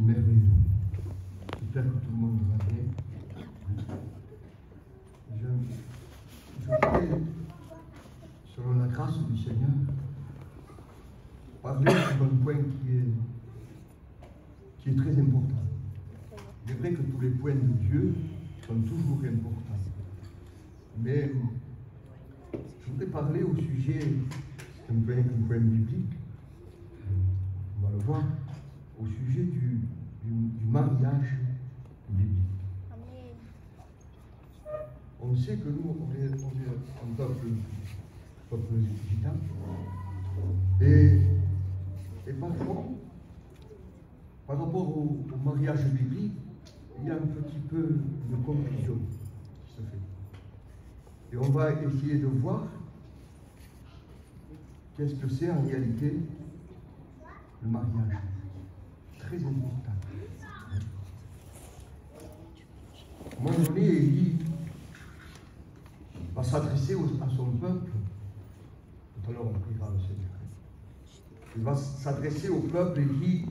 merveilleux. J'espère que tout le monde va bien. Je voudrais, selon la grâce du Seigneur, parler sur un point qui est très important. Il est vrai que tous les points de Dieu sont toujours importants. Mais je voudrais parler au sujet, c'est un point biblique, on va le voir, au sujet du mariage biblique. On sait que nous, on est un peuple gitan, et parfois, par rapport au mariage biblique, il y a un petit peu de confusion qui se fait. Et on va essayer de voir qu'est-ce que c'est en réalité le mariage. Très important. À un moment donné, Élie va s'adresser à son peuple. Tout à l'heure, on priera le Seigneur. Il va s'adresser au peuple et dit: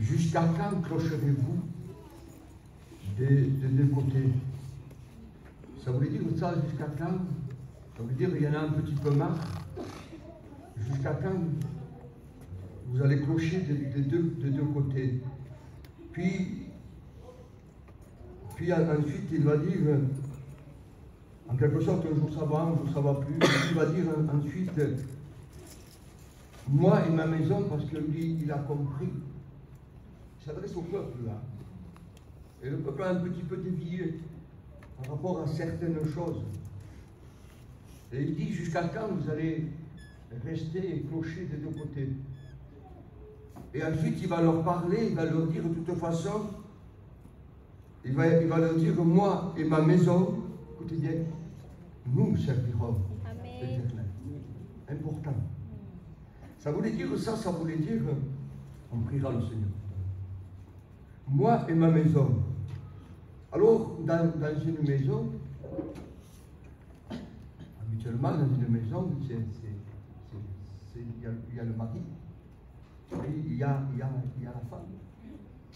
jusqu'à quand clocherez-vous des deux côtés? Ça voulait dire ça, jusqu'à quand? Ça veut dire qu'il y en a un petit peu marre. Jusqu'à quand vous allez clocher des deux côtés? Puis ensuite, il va dire, en quelque sorte, un jour ça va, un jour ça va plus. Il va dire ensuite, moi et ma maison, parce que lui, il a compris. Il s'adresse au peuple, là. Et le peuple a un petit peu dévié par rapport à certaines choses. Et il dit, jusqu'à quand vous allez rester et clocher des deux côtés? Et ensuite, il va leur parler, il va leur dire, de toute façon, il va leur dire, moi et ma maison, écoutez bien, nous servirons l'Éternel. Important. Ça voulait dire ça, ça voulait dire, on priera le Seigneur. Moi et ma maison. Alors, dans une maison, habituellement, dans une maison, il y a le mari, puis il y a la femme,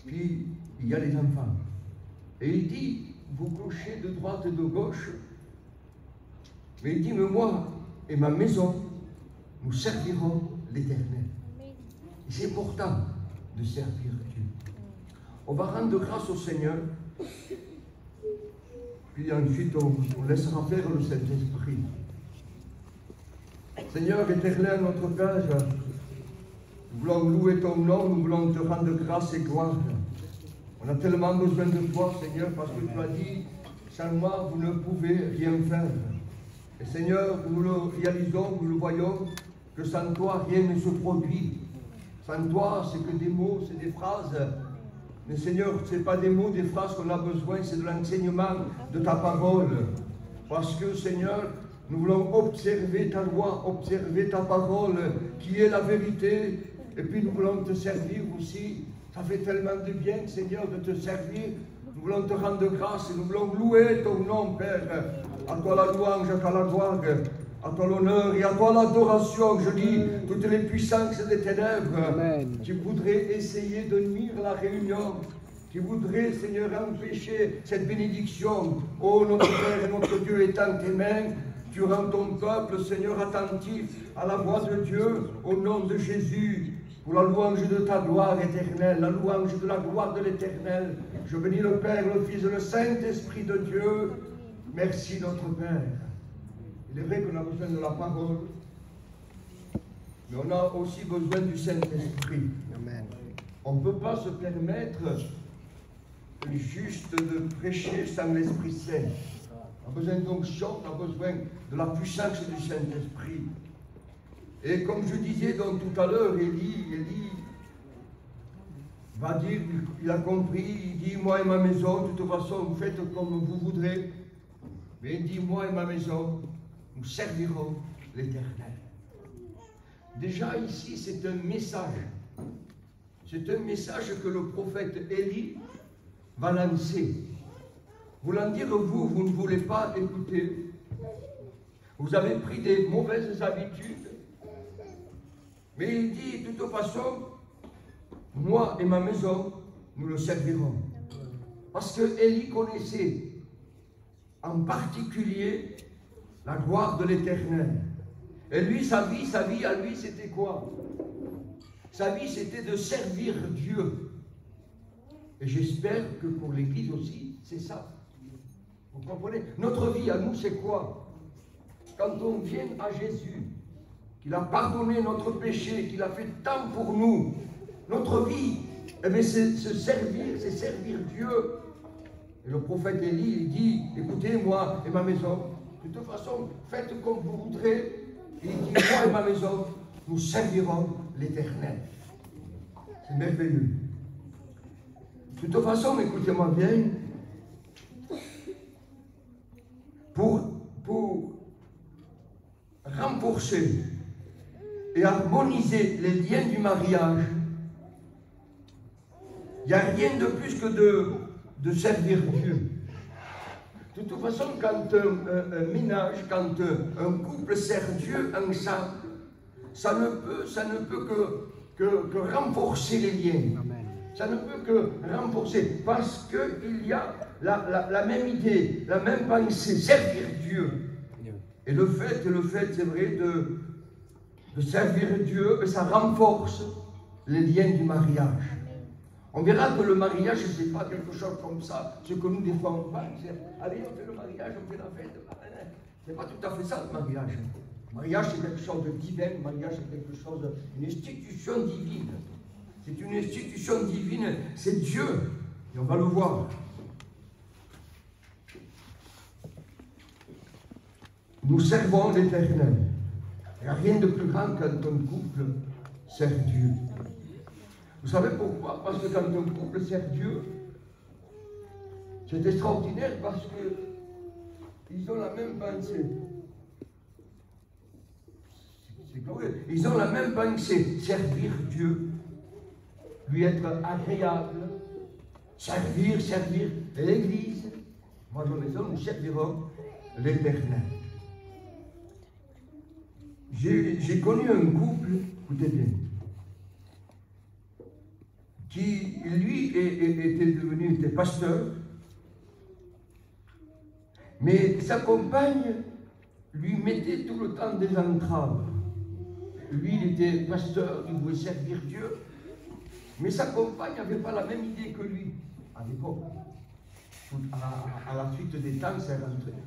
puis il y a les enfants. Et il dit, vous clochez de droite et de gauche, mais il dit, mais moi et ma maison, nous servirons l'Éternel. Et c'est important de servir Dieu. On va rendre grâce au Seigneur, puis ensuite on laissera faire le Saint-Esprit. Seigneur éternel, notre Père, nous voulons louer ton nom, nous voulons te rendre grâce et gloire. On a tellement besoin de toi, Seigneur, parce que tu as dit, sans moi, vous ne pouvez rien faire. Et Seigneur, nous le réalisons, nous le voyons, que sans toi, rien ne se produit. Sans toi, c'est que des mots, c'est des phrases. Mais Seigneur, ce n'est pas des mots, des phrases qu'on a besoin, c'est de l'enseignement de ta parole. Parce que, Seigneur, nous voulons observer ta loi, observer ta parole, qui est la vérité. Et puis nous voulons te servir aussi. Ça fait tellement de bien, Seigneur, de te servir. Nous voulons te rendre grâce et nous voulons louer ton nom, Père. À toi la louange, à toi la gloire, à toi l'honneur et à toi l'adoration. Je dis, toutes les puissances des ténèbres, Amen, qui voudraient essayer de nuire la réunion, qui voudraient, Seigneur, empêcher cette bénédiction. Oh, notre Père et notre Dieu est en tes mains. Tu rends ton peuple, Seigneur, attentif à la voix de Dieu, au nom de Jésus, pour la louange de ta gloire éternelle, la louange de la gloire de l'Éternel. Je bénis le Père, le Fils et le Saint-Esprit de Dieu. Merci, notre Père. Il est vrai qu'on a besoin de la parole, mais on a aussi besoin du Saint-Esprit. Amen. On ne peut pas se permettre juste de prêcher sans l'Esprit Saint. On a besoin d'onction, on a besoin de la puissance du Saint-Esprit. Et comme je disais donc tout à l'heure, Élie va dire, il a compris, il dit, moi et ma maison, de toute façon, vous faites comme vous voudrez. Mais il dit, moi et ma maison, nous servirons l'Éternel. Déjà ici, c'est un message. C'est un message que le prophète Élie va lancer. Voulant dire, vous ne voulez pas écouter. Vous avez pris des mauvaises habitudes. Mais il dit, de toute façon, moi et ma maison, nous le servirons. Parce que Élie connaissait en particulier la gloire de l'Éternel. Et lui, sa vie à lui, c'était quoi? Sa vie, c'était de servir Dieu. Et j'espère que pour l'Église aussi, c'est ça. Vous comprenez? Notre vie à nous, c'est quoi? Quand on vient à Jésus, qu'il a pardonné notre péché, qu'il a fait tant pour nous, notre vie, eh bien, c'est se servir, c'est servir Dieu. Et le prophète Élie, il dit, écoutez, moi et ma maison, de toute façon, faites comme vous voudrez. Il dit, moi et ma maison, nous servirons l'Éternel. C'est merveilleux. De toute façon, écoutez-moi bien, pour renforcer et harmoniser les liens du mariage, il n'y a rien de plus que de servir Dieu. De toute façon, quand un ménage, quand un couple sert Dieu ensemble, ça ne peut que renforcer les liens. Amen. Ça ne peut que renforcer, parce qu'il y a la même idée, la même pensée, servir Dieu. Et le fait, c'est vrai, de servir Dieu, ça renforce les liens du mariage. On verra que le mariage, ce n'est pas quelque chose comme ça, ce que nous des fois on pense. Allez, on fait le mariage, on fait la fête. Ce n'est pas tout à fait ça, le mariage. Le mariage, c'est quelque chose de divin, le mariage, c'est quelque chose, une institution divine. C'est une institution divine, c'est Dieu. Et on va le voir. Nous servons l'Éternel. Il n'y a rien de plus grand quand un couple sert Dieu. Vous savez pourquoi? Parce que quand un couple sert Dieu, c'est extraordinaire parce qu'ils ont la même pensée. C'est glorieux. Ils ont la même pensée, servir Dieu, lui être agréable, servir l'Église. Moi, à la maison, nous servirons l'Éternel. J'ai connu un couple, écoutez bien, qui, lui, était pasteur, mais sa compagne lui mettait tout le temps des entraves. Lui, il était pasteur, il voulait servir Dieu, mais sa compagne n'avait pas la même idée que lui, à l'époque. À la suite des temps,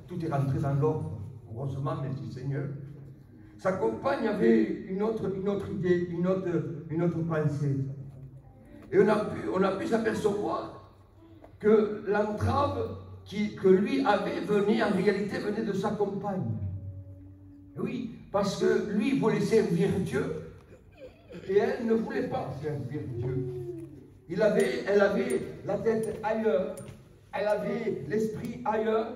tout est rentré dans l'ordre, heureusement, merci Seigneur. Sa compagne avait une autre idée, une autre pensée. Et on a pu s'apercevoir que l'entrave que lui avait en réalité venait de sa compagne. Oui, parce que lui voulait servir Dieu et elle ne voulait pas servir Dieu. Elle avait la tête ailleurs, elle avait l'esprit ailleurs.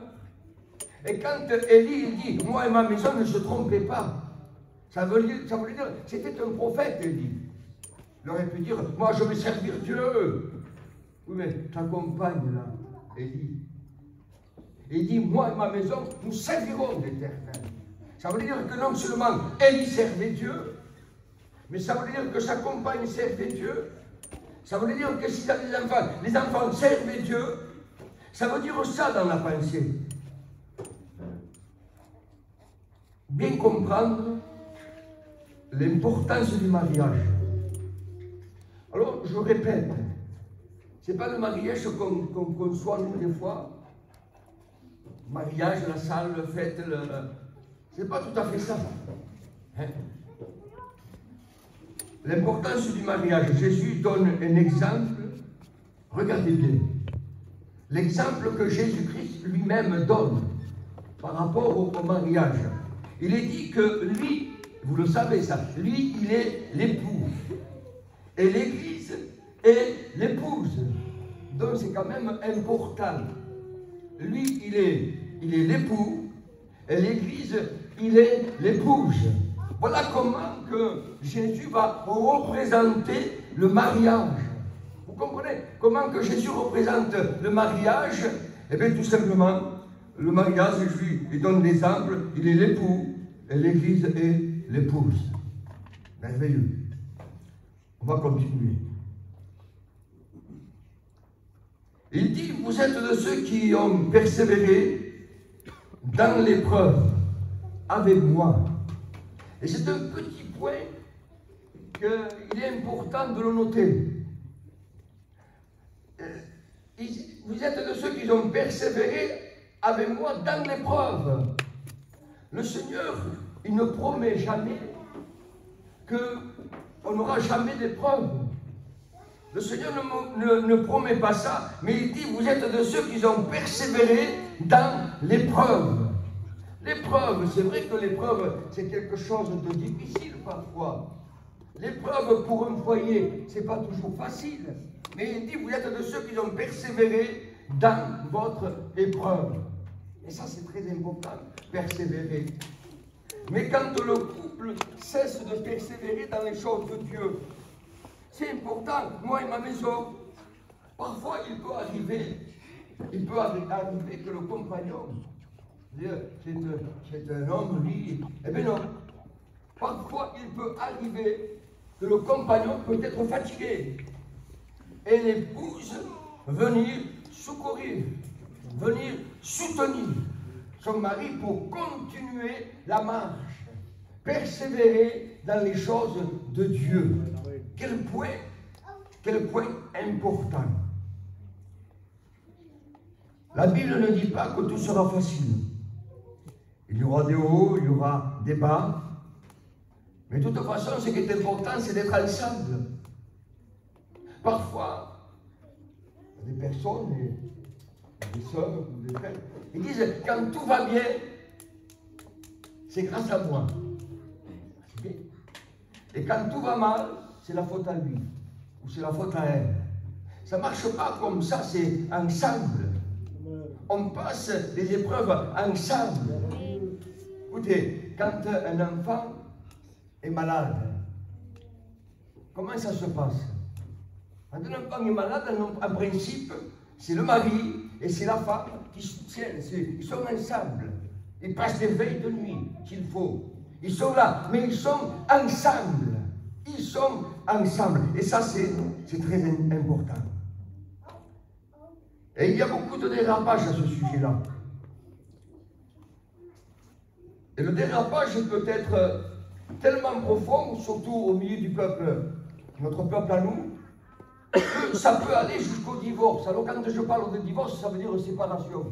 Et quand Élie dit, moi et ma maison ne se trompez pas, ça voulait dire, c'était un prophète, Élie. Il aurait pu dire, moi je vais servir Dieu. Oui, mais ta compagne là, Élie. Il dit, moi et ma maison, nous servirons l'Éternel. Ça veut dire que non seulement Élie servait Dieu, mais ça veut dire que sa compagne servait Dieu. Ça veut dire que s'il y a des enfants, les enfants servaient Dieu. Ça veut dire ça dans la pensée. Bien comprendre l'importance du mariage. Alors, je répète, ce n'est pas le mariage qu'on conçoit nous des fois. Mariage, la salle, la fête, c'est pas tout à fait ça. Hein? L'importance du mariage, Jésus donne un exemple. Regardez bien. L'exemple que Jésus-Christ lui-même donne par rapport au mariage. Il est dit que lui, vous le savez ça, lui, il est l'époux. Et l'Église est l'épouse. Donc c'est quand même important. Lui, il est l'époux, et l'Église, il est l'épouse. Voilà comment que Jésus va représenter le mariage. Vous comprenez? Comment que Jésus représente le mariage? Eh bien, tout simplement, le mariage, il donne l'exemple, il est l'époux, et l'Église est l'épouse. Merveilleux. On va continuer. Il dit, vous êtes de ceux qui ont persévéré dans l'épreuve avec moi. Et c'est un petit point qu'il est important de le noter. Vous êtes de ceux qui ont persévéré avec moi dans l'épreuve. Le Seigneur, il ne promet jamais qu'on n'aura jamais d'épreuve. Le Seigneur ne promet pas ça, mais il dit, vous êtes de ceux qui ont persévéré dans l'épreuve. L'épreuve, c'est vrai que l'épreuve, c'est quelque chose de difficile parfois. L'épreuve pour un foyer, c'est pas toujours facile. Mais il dit, vous êtes de ceux qui ont persévéré dans votre épreuve. Et ça, c'est très important, persévérer. Mais quand le couple cesse de persévérer dans les choses de Dieu, c'est important. Moi et ma maison, parfois il peut arriver que le compagnon, c'est un homme, lui, eh bien non. Parfois il peut arriver que le compagnon peut être fatigué. Et l'épouse venir secourir, venir soutenir son mari pour continuer la marche, persévérer dans les choses de Dieu. Quel point important. La Bible ne dit pas que tout sera facile. Il y aura des hauts, il y aura des bas. Mais de toute façon, ce qui est important, c'est d'être ensemble. Parfois, des personnes, des sœurs ou des frères, ils disent, quand tout va bien, c'est grâce à moi. C'est bien. Et quand tout va mal, c'est la faute à lui, ou c'est la faute à elle. Ça ne marche pas comme ça, c'est ensemble. On passe les épreuves ensemble. Écoutez, quand un enfant est malade, comment ça se passe? Quand un enfant est malade, en principe, c'est le mari et c'est la femme qui soutiennent. Ils sont ensemble. Ils passent des veilles de nuit, s'il faut. Ils sont là, mais ils sont ensemble. Ils sont ensemble. Et ça, c'est très important. Et il y a beaucoup de dérapage à ce sujet-là. Et le dérapage peut être tellement profond, surtout au milieu du peuple, notre peuple à nous, que ça peut aller jusqu'au divorce. Alors quand je parle de divorce, ça veut dire séparation.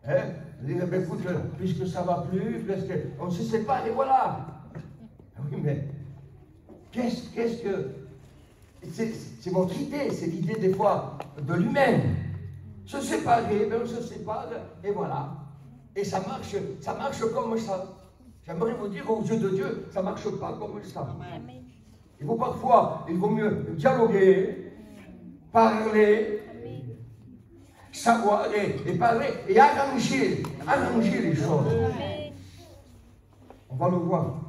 Hein? Dire, ben, écoute, puisque ça ne va plus, on se sépare et voilà. Oui, mais qu'est-ce que... C'est votre idée, c'est l'idée des fois de l'humain. Se séparer, ben on se sépare et voilà. Et ça marche comme ça. J'aimerais vous dire, aux yeux de Dieu, ça ne marche pas comme ça. Il faut parfois, il vaut mieux dialoguer, parler, savoir et parler et arranger les choses. On va le voir.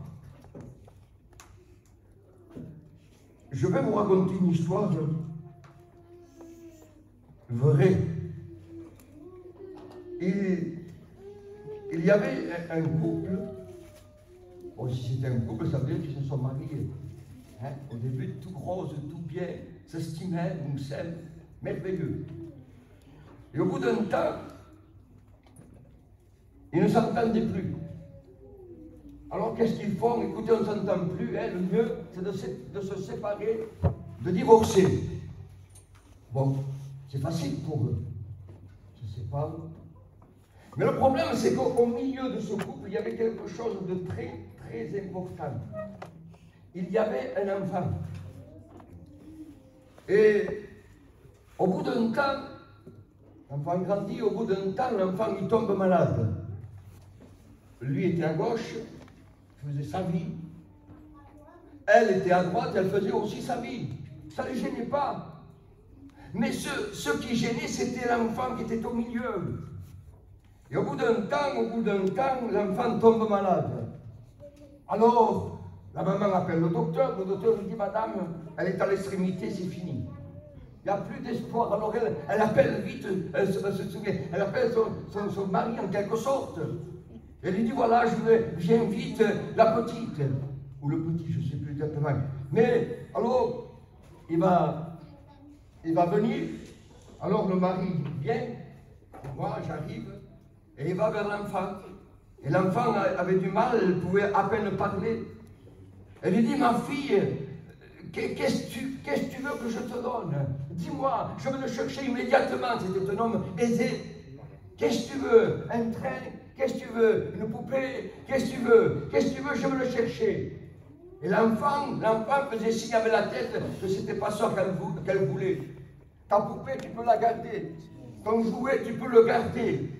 Je vais vous raconter une histoire vraie. Il y avait un couple. Bon, si c'était un couple, ça veut dire qu'ils se sont mariés. Hein? Au début, tout rose, tout bien, s'estimaient, nous s'aiment, merveilleux. Et au bout d'un temps, ils ne s'entendaient plus. Alors qu'est-ce qu'ils font? Écoutez, on ne s'entend plus. Hein? Le mieux, c'est de se séparer, de divorcer. Bon, c'est facile pour eux. Je ne sais pas. Mais le problème, c'est qu'au milieu de ce couple, il y avait quelque chose de très, très important. Il y avait un enfant. Et au bout d'un temps, l'enfant grandit, au bout d'un temps, l'enfant il tombe malade. Lui était à gauche, faisait sa vie. Elle était à droite, elle faisait aussi sa vie. Ça ne les gênait pas. Mais ce qui gênait, c'était l'enfant qui était au milieu. Et au bout d'un temps, l'enfant tombe malade. Alors, la maman appelle le docteur lui dit, madame, elle est à l'extrémité, c'est fini. Il n'y a plus d'espoir. Alors elle appelle vite, elle appelle son mari en quelque sorte. Elle lui dit, voilà, j'invite la petite. Ou le petit, je ne sais plus exactement. Mais, alors, il va venir, Alors le mari vient, moi j'arrive, et il va vers l'enfant. Et l'enfant avait du mal, elle pouvait à peine parler. Elle lui dit, ma fille, qu'est-ce que tu veux que je te donne? Dis-moi, je vais le chercher immédiatement. C'était un homme aisé. Qu'est-ce que tu veux? Un train? Qu'est-ce que tu veux? Une poupée? Qu'est-ce que tu veux? Qu'est-ce que tu veux? Je vais le chercher. Et l'enfant faisait signe avec la tête que ce n'était pas ça qu'elle voulait. Ta poupée, tu peux la garder. Ton jouet, tu peux le garder.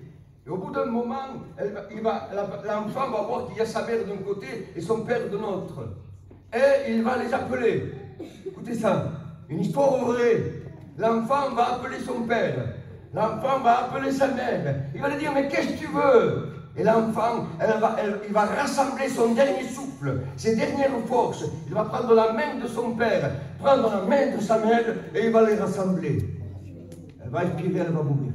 Et au bout d'un moment, l'enfant va voir qu'il y a sa mère d'un côté et son père de l'autre. Et il va les appeler. Écoutez ça, une histoire vraie. L'enfant va appeler son père. L'enfant va appeler sa mère. Il va lui dire, mais qu'est-ce que tu veux? Et l'enfant, il va rassembler son dernier souffle, ses dernières forces. Il va prendre la main de son père, prendre la main de sa mère et il va les rassembler. Elle va expirer, elle va mourir.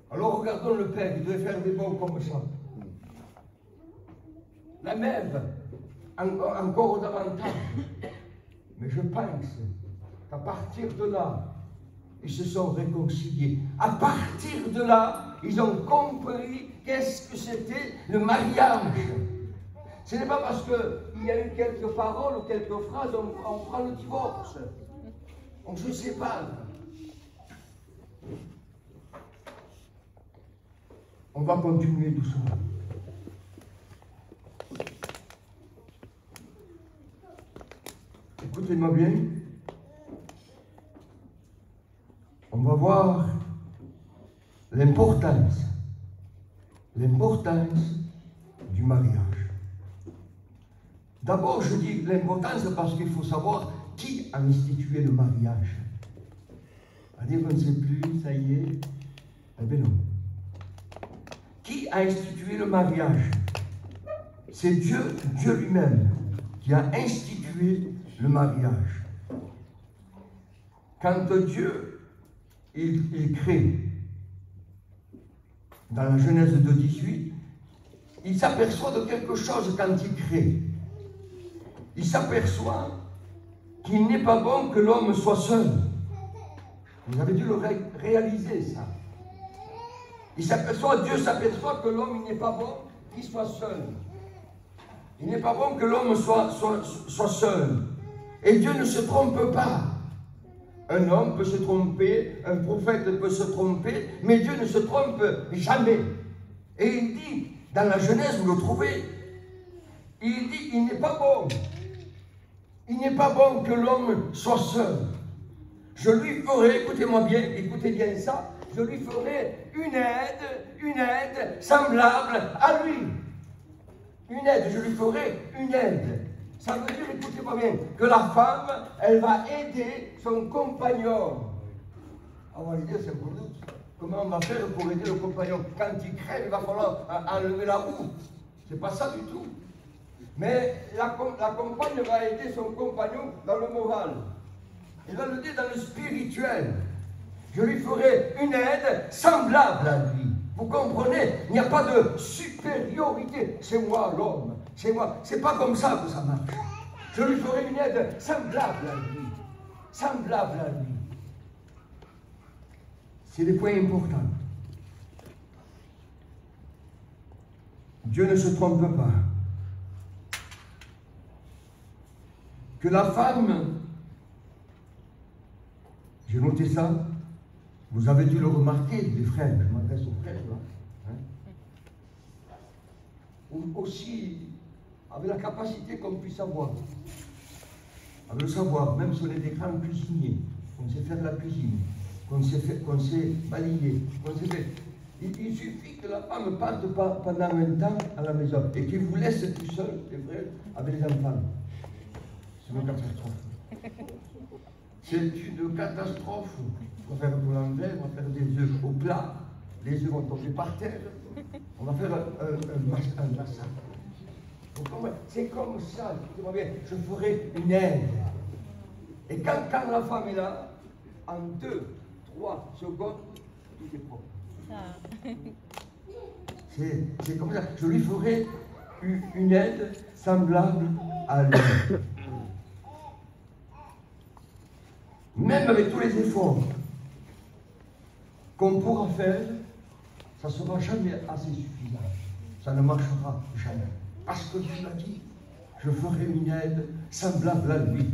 Alors regardons le père, il devait faire des bons comme ça. La mère, encore davantage. Mais je pense qu'à partir de là, ils se sont réconciliés. À partir de là, ils ont compris qu'est-ce que c'était le mariage. Ce n'est pas parce qu'il y a eu quelques paroles ou quelques phrases, on prend le divorce. On se sépare. On va continuer doucement. Écoutez-moi bien. On va voir l'importance du mariage. D'abord, je dis l'importance parce qu'il faut savoir qui a institué le mariage. À dire qu'on ne sait plus, ça y est. Eh bien non. Qui a institué le mariage? C'est Dieu lui-même qui a institué le mariage. Quand Dieu, il crée, dans la Genèse 2:18, il s'aperçoit de quelque chose quand il crée. Il s'aperçoit qu'il n'est pas bon que l'homme soit seul. Vous avez dû le réaliser, ça. Dieu s'aperçoit que l'homme, il n'est pas bon qu'il soit seul. Il n'est pas bon que l'homme soit seul. Et Dieu ne se trompe pas. Un homme peut se tromper, un prophète peut se tromper, mais Dieu ne se trompe jamais. Et il dit, dans la Genèse, vous le trouvez, il dit, il n'est pas bon. Il n'est pas bon que l'homme soit seul. Je lui ferai, écoutez-moi bien, écoutez bien ça, je lui ferai une aide semblable à lui. Une aide, je lui ferai une aide. Ça veut dire, écoutez-moi bien, que la femme, elle va aider son compagnon. On va lui dire, c'est pour nous. Comment on va faire pour aider le compagnon? Quand il crève, il va falloir enlever la roue. C'est pas ça du tout. Mais la compagne va aider son compagnon dans le moral. Il va le dire dans le spirituel. Je lui ferai une aide semblable à lui. Vous comprenez? Il n'y a pas de supériorité. C'est moi l'homme. C'est moi. C'est pas comme ça que ça marche. Je lui ferai une aide semblable à lui. Semblable à lui. C'est des points importants. Dieu ne se trompe pas. Que la femme, j'ai noté ça, vous avez dû le remarquer, les frères, je m'adresse aux frères là, ou aussi avec la capacité qu'on puisse avoir, avec le savoir, même si on est des grands cuisiniers, qu'on sait faire la cuisine, qu'on sait balayer, qu'on sait faire. Il suffit que la femme parte pendant un temps à la maison et qu'il vous laisse tout seul, les frères, avec les enfants. C'est une catastrophe. C'est une catastrophe. On va faire de l'anglais, on va faire des œufs au plat, les œufs vont tomber par terre, on va faire un massacre. C'est comme ça, je ferai une aide. Et quand la femme est là, en 2-3 secondes, tout est propre. C'est comme ça. Je lui ferai une aide semblable à lui. même avec tous les efforts qu'on pourra faire, ça ne sera jamais assez suffisant. Ça ne marchera jamais. Parce que Dieu l'a dit, je ferai une aide semblable à lui.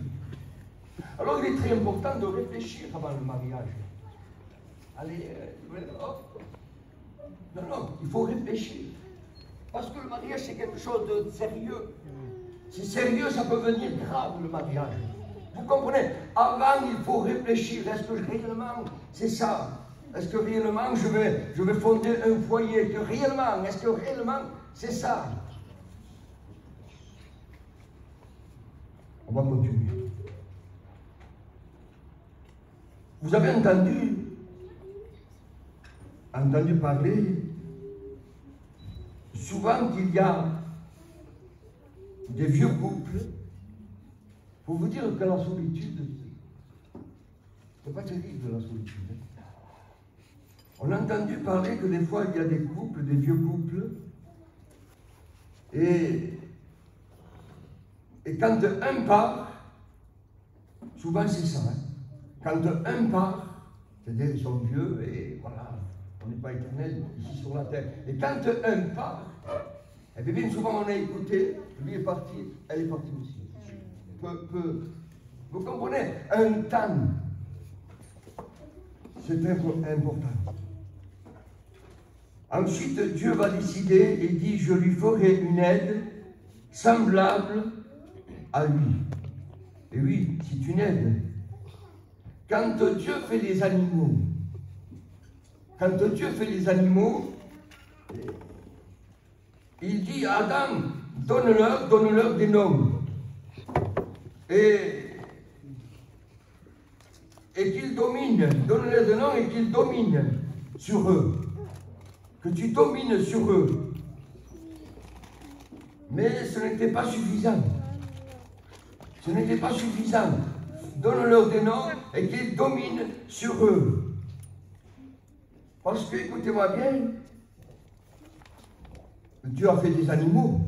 Alors il est très important de réfléchir avant le mariage. Allez, hop. Non, il faut réfléchir. Parce que le mariage, c'est quelque chose de sérieux. C'est sérieux, ça peut venir grave, le mariage. Vous comprenez? Avant, il faut réfléchir. Est-ce que réellement, c'est ça? Est-ce que réellement, je vais fonder un foyer? Est-ce que réellement, c'est ça? On va continuer. Vous avez entendu parler souvent qu'il y a des vieux couples. Pour vous dire que la solitude, c'est pas terrible la solitude. On a entendu parler que des fois il y a des couples, des vieux couples, et quand un part, souvent c'est ça, hein, quand un part, c'est-à-dire ils sont vieux et voilà, on n'est pas éternel ici sur la terre, et quand un part, et bien souvent on a écouté, lui est parti, elle est partie aussi. Vous comprenez? Un temps, c'est important. Ensuite, Dieu va décider et dit, je lui ferai une aide semblable à lui. Et oui, c'est une aide. Quand Dieu fait les animaux, il dit à Adam, donne-leur des noms. Et qu'il domine, donne-leur des noms et qu'il domine sur eux. Que tu domines sur eux. Mais ce n'était pas suffisant. Ce n'était pas suffisant. Donne-leur des noms et qu'ils dominent sur eux. Parce que, écoutez-moi bien, Dieu a fait des animaux.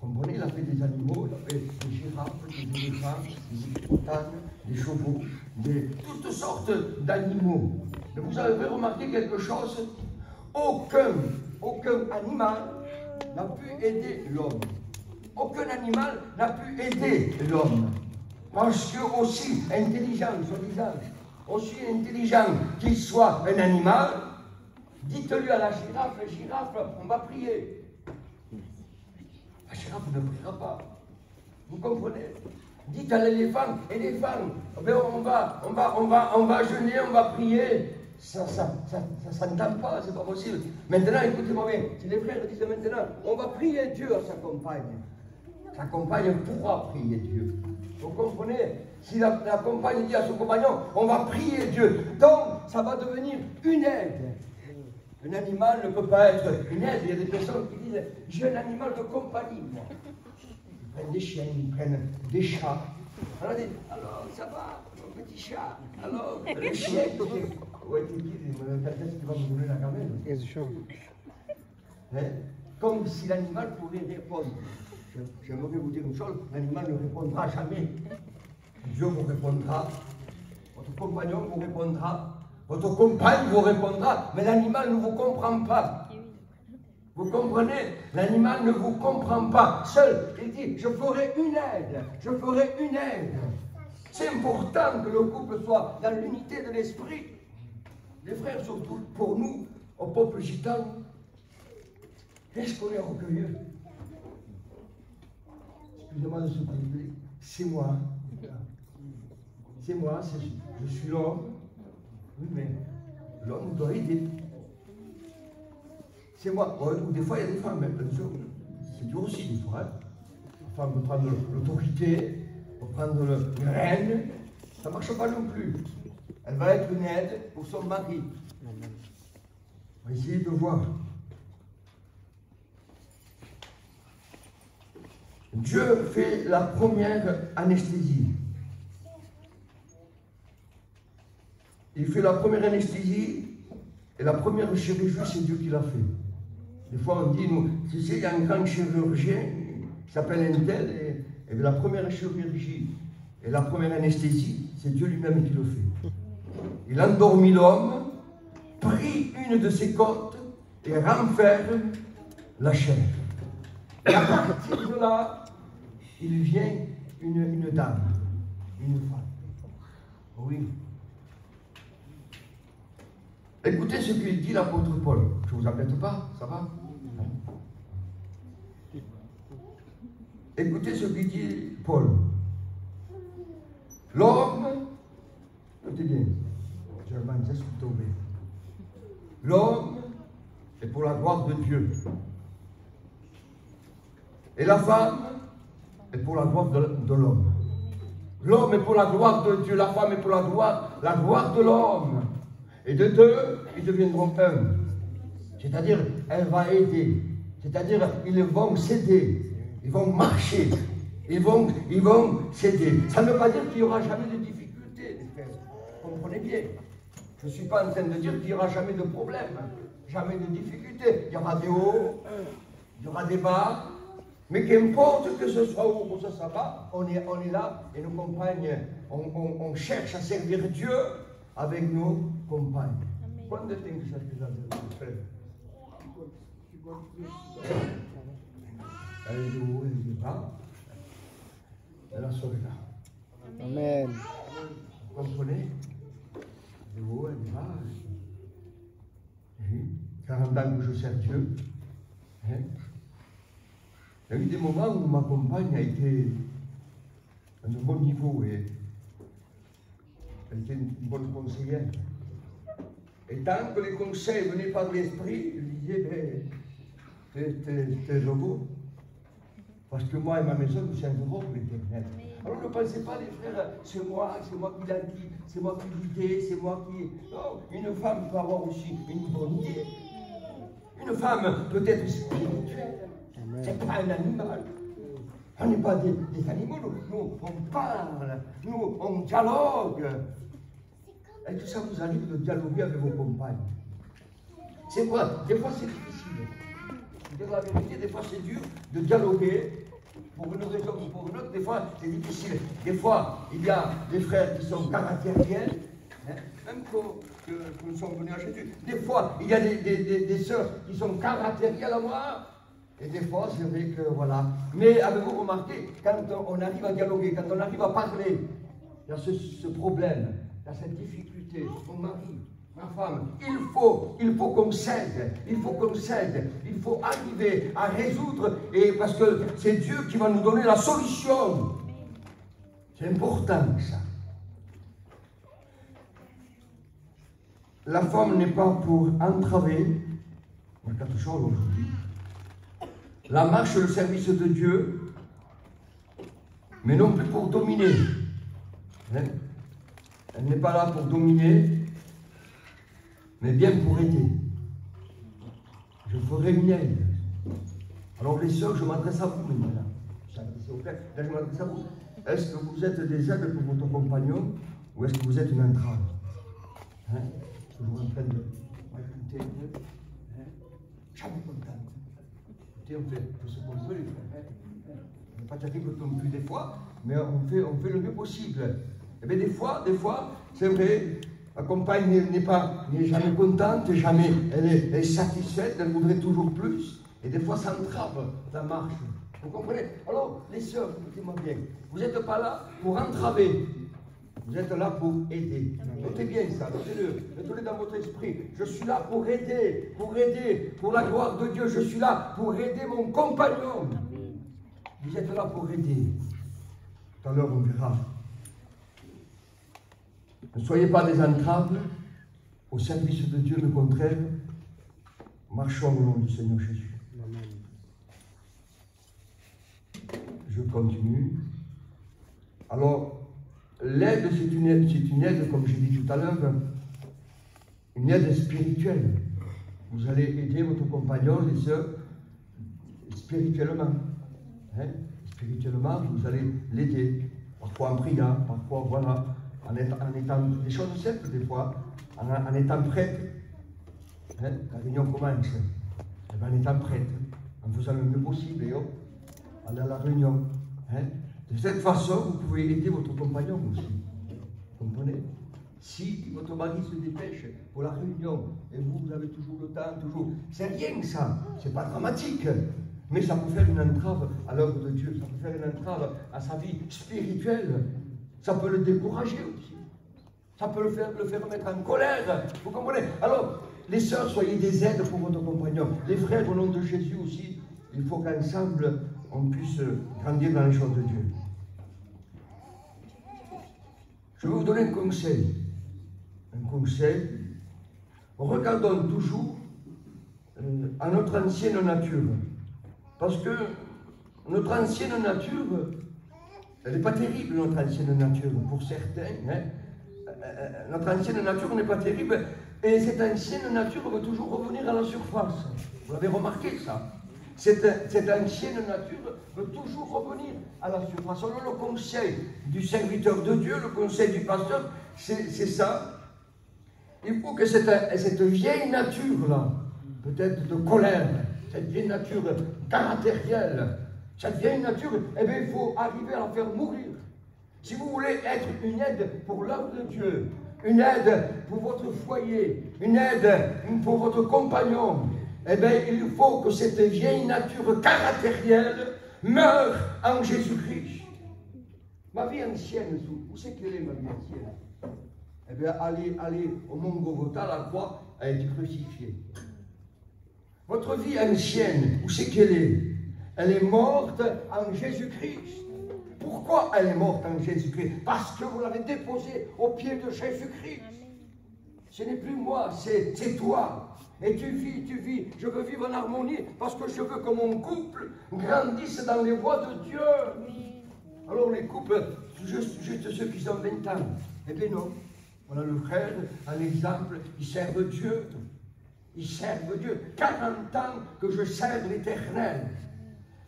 Vous comprenez, il a fait des animaux, il a fait des girafes, des éléphants, des hippopotames, des chevaux, toutes sortes d'animaux. Mais vous avez remarqué quelque chose? Aucun animal n'a pu aider l'homme. Aucun animal n'a pu aider l'homme. Parce que aussi intelligent, soi-disant, aussi intelligent qu'il soit un animal, dites-lui à la girafe, on va prier. La girafe ne priera pas. Vous comprenez? Dites à l'éléphant, on va jeûner, on va prier. Ça n'entend pas, c'est pas possible. Maintenant, écoutez-moi bien, si les frères disent maintenant, on va prier Dieu à sa compagne pourra prier Dieu. Vous comprenez? Si la compagne dit à son compagnon, on va prier Dieu, donc ça va devenir une aide. Un animal ne peut pas être une aide. Il y a des personnes qui disent, j'ai un animal de compagnie, moi. Ils prennent des chiens, ils prennent des chats. Alors, ça va, mon petit chat. Alors, le chien, ouais, qu'est-ce qui va me donner la gamelle? Hein? Comme si l'animal pouvait répondre. J'aimerais vous dire une chose, l'animal ne répondra jamais. Dieu vous répondra, votre compagnon vous répondra, votre compagne vous répondra, mais l'animal ne vous comprend pas. Vous comprenez? L'animal ne vous comprend pas. Seul, il dit, je ferai une aide. C'est important que le couple soit dans l'unité de l'esprit. Les frères, surtout pour nous, au peuple gitan, est-ce qu'on est orgueilleux? Excusez-moi de ce côté, c'est moi. Je suis l'homme. Oui, mais l'homme doit aider. C'est moi. Ou des fois, il y a des femmes, bien sûr. C'est dur aussi, des fois. Hein. La femme peut prendre l'autorité, peut prendre le règne. Ça ne marche pas non plus. Elle va être une aide pour son mari. On va essayer de voir. Dieu fait la première anesthésie. Il fait la première anesthésie et la première chirurgie, c'est Dieu qui l'a fait. Des fois, on dit, nous, tu sais, il y a un grand chirurgien qui s'appelle un tel, et la première chirurgie, Et la première anesthésie, c'est Dieu lui-même qui le fait. Il endormit l'homme, prit une de ses côtes et renferme la chair. Et à partir de là, il vient une dame, une femme. Oui. Écoutez ce que dit l'apôtre Paul. Je ne vous embête pas, ça va? Écoutez ce que dit Paul. L'homme, écoutez bien, l'homme est pour la gloire de Dieu. Et la femme est pour la gloire de l'homme. L'homme est pour la gloire de Dieu, la femme est pour la gloire de l'homme. Et de deux, ils deviendront un. C'est-à-dire, elle va aider. C'est-à-dire, ils vont s'aider. Ils vont marcher. Ils vont s'aider. Ça ne veut pas dire qu'il n'y aura jamais de difficultés, les frères. Comprenez bien. Je ne suis pas en train de dire qu'il n'y aura jamais de problème. Jamais de difficultés. Il y aura des hauts, il y aura des bas. Mais qu'importe que ce soit haut ou que ce soit bas, on est là et nos compagnes, on cherche à servir Dieu avec nos compagnes. Quando tem que chercher à servir elle est de haut, elle est de bas, elle la sauvera. Amen. Vous comprenez? De haut, elle est de bas. Oui. 40 ans que je sers Dieu. Hein? Il y a eu des moments où ma compagne a été à un bon niveau et elle était une bonne conseillère. Et tant que les conseils venaient par l'esprit, je disais, t'es robot. Parce que moi et ma maison, nous sommes robot pour l'éternel. Alors ne pensez pas, les frères, c'est moi qui l'a dit, c'est moi qui l'idée, c'est moi qui... Non, une femme peut avoir aussi une bonne idée. Une femme peut être spirituelle. C'est pas un animal. On n'est pas des animaux, nous on parle, nous on dialogue. Et tout ça vous arrive de dialoguer avec vos compagnes. C'est quoi? Des fois c'est difficile. Je veux dire la vérité, des fois c'est dur de dialoguer pour une raison ou pour une autre. Des fois c'est difficile. Des fois il y a des frères qui sont caractériels, hein, même que nous sommes venus à Jésus. Des fois il y a des sœurs qui sont caractérielles à moi. Et des fois, c'est vrai que voilà. Mais avez-vous remarqué, quand on arrive à dialoguer, quand on arrive à parler, il y a ce problème, il y a cette difficulté, mon mari, ma femme, il faut qu'on s'aide, il faut arriver à résoudre, et parce que c'est Dieu qui va nous donner la solution. C'est important ça. La femme n'est pas pour entraver, on a quelque chose aujourd'hui. La marche, le service de Dieu, mais non plus pour dominer. Hein? Elle n'est pas là pour dominer, mais bien pour aider. Je ferai une aide. Alors les sœurs, je m'adresse à vous maintenant. Là, je m'adresse à vous. Est-ce que vous êtes des aides pour votre compagnon ou est-ce que vous êtes une entrave? Hein? Toujours en train de raconter. Hein? Jamais content. On fait ce qu'on peut, les frères. On n'est pas terrible non plus des fois, mais on fait le mieux possible. Et bien des fois, c'est vrai, la compagne n'est jamais contente, jamais elle est satisfaite, elle voudrait toujours plus. Et des fois, ça entrave la marche. Vous comprenez? Alors, les sœurs, écoutez-moi bien, vous n'êtes pas là pour entraver. Vous êtes là pour aider. Notez bien ça, notez-le. Mettez-le dans votre esprit. Je suis là pour aider, pour la gloire de Dieu. Je suis là pour aider mon compagnon. Vous êtes là pour aider. Tout à l'heure, on verra. Ne soyez pas des entraves au service de Dieu, mais au contraire, marchons au nom du Seigneur Jésus. Je continue. Alors, l'aide, c'est une aide, comme j'ai dit tout à l'heure, une aide spirituelle. Vous allez aider votre compagnon, les sœurs, spirituellement. Hein? Spirituellement, vous allez l'aider. Parfois en priant, parfois, voilà, en étant des choses simples, des fois, en étant prête. Hein? La réunion commence. En étant prête, en faisant le mieux possible, et hop, aller à la réunion. Hein? De cette façon, vous pouvez aider votre compagnon aussi. Vous comprenez? Si votre mari se dépêche pour la réunion et vous avez toujours le temps, toujours. C'est rien ça, c'est pas dramatique. Mais ça peut faire une entrave à l'œuvre de Dieu, ça peut faire une entrave à sa vie spirituelle. Ça peut le décourager aussi. Ça peut le faire mettre en colère. Vous comprenez? Alors, les sœurs, soyez des aides pour votre compagnon. Les frères, au nom de Jésus aussi, il faut qu'ensemble, on puisse grandir dans les choses de Dieu. Je vais vous donner un conseil. Un conseil. Regardons toujours à notre ancienne nature. Parce que notre ancienne nature, elle n'est pas terrible, notre ancienne nature, pour certains. Hein. Notre ancienne nature n'est pas terrible. Et cette ancienne nature veut toujours revenir à la surface. Vous avez remarqué ça? Cette ancienne nature veut toujours revenir à la surface. Alors le conseil du serviteur de Dieu, le conseil du pasteur, c'est ça. Il faut que cette vieille nature-là, peut-être de colère, cette vieille nature caractérielle, cette vieille nature, eh bien, il faut arriver à la faire mourir. Si vous voulez être une aide pour l'œuvre de Dieu, une aide pour votre foyer, une aide pour votre compagnon, eh bien, il faut que cette vieille nature caractérielle meure en Jésus-Christ. Ma vie ancienne, où c'est qu'elle est, ma vie ancienne? Eh bien, allez au mont Golgotha, la croix a été crucifiée. Votre vie ancienne, où c'est qu'elle est? Elle est morte en Jésus-Christ. Pourquoi elle est morte en Jésus-Christ? Parce que vous l'avez déposée au pied de Jésus-Christ. Ce n'est plus moi, c'est toi. Et tu vis. Je veux vivre en harmonie parce que je veux que mon couple grandisse dans les voies de Dieu. Alors les couples, juste ceux qui ont 20 ans, eh bien non. Voilà le frère, un exemple, ils servent Dieu. Ils servent Dieu. 40 ans que je sers l'Éternel.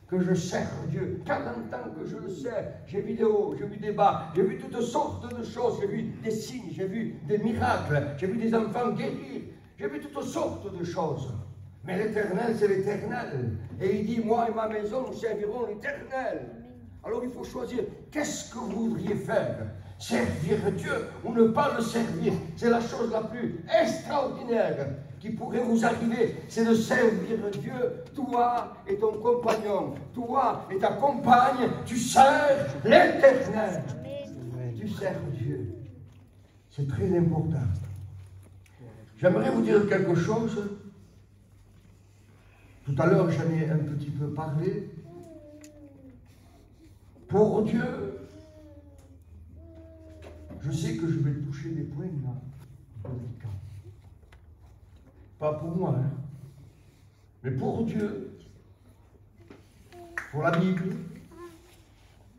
Que je sers Dieu. 40 ans que je le sers. J'ai vu des hauts, j'ai vu des bas, j'ai vu toutes sortes de choses. J'ai vu des signes, j'ai vu des miracles, j'ai vu des enfants guérir. J'ai vu toutes sortes de choses. Mais l'Éternel, c'est l'Éternel. Et il dit, moi et ma maison, nous servirons l'Éternel. Alors il faut choisir, qu'est-ce que vous voudriez faire? Servir Dieu ou ne pas le servir? C'est la chose la plus extraordinaire qui pourrait vous arriver, c'est de servir Dieu. Toi et ton compagnon, toi et ta compagne, tu sers l'Éternel. Tu sers Dieu. C'est très important. J'aimerais vous dire quelque chose. Tout à l'heure, j'en ai un petit peu parlé. Pour Dieu, je sais que je vais toucher des points là, délicats. Pas pour moi, hein, mais pour Dieu, pour la Bible,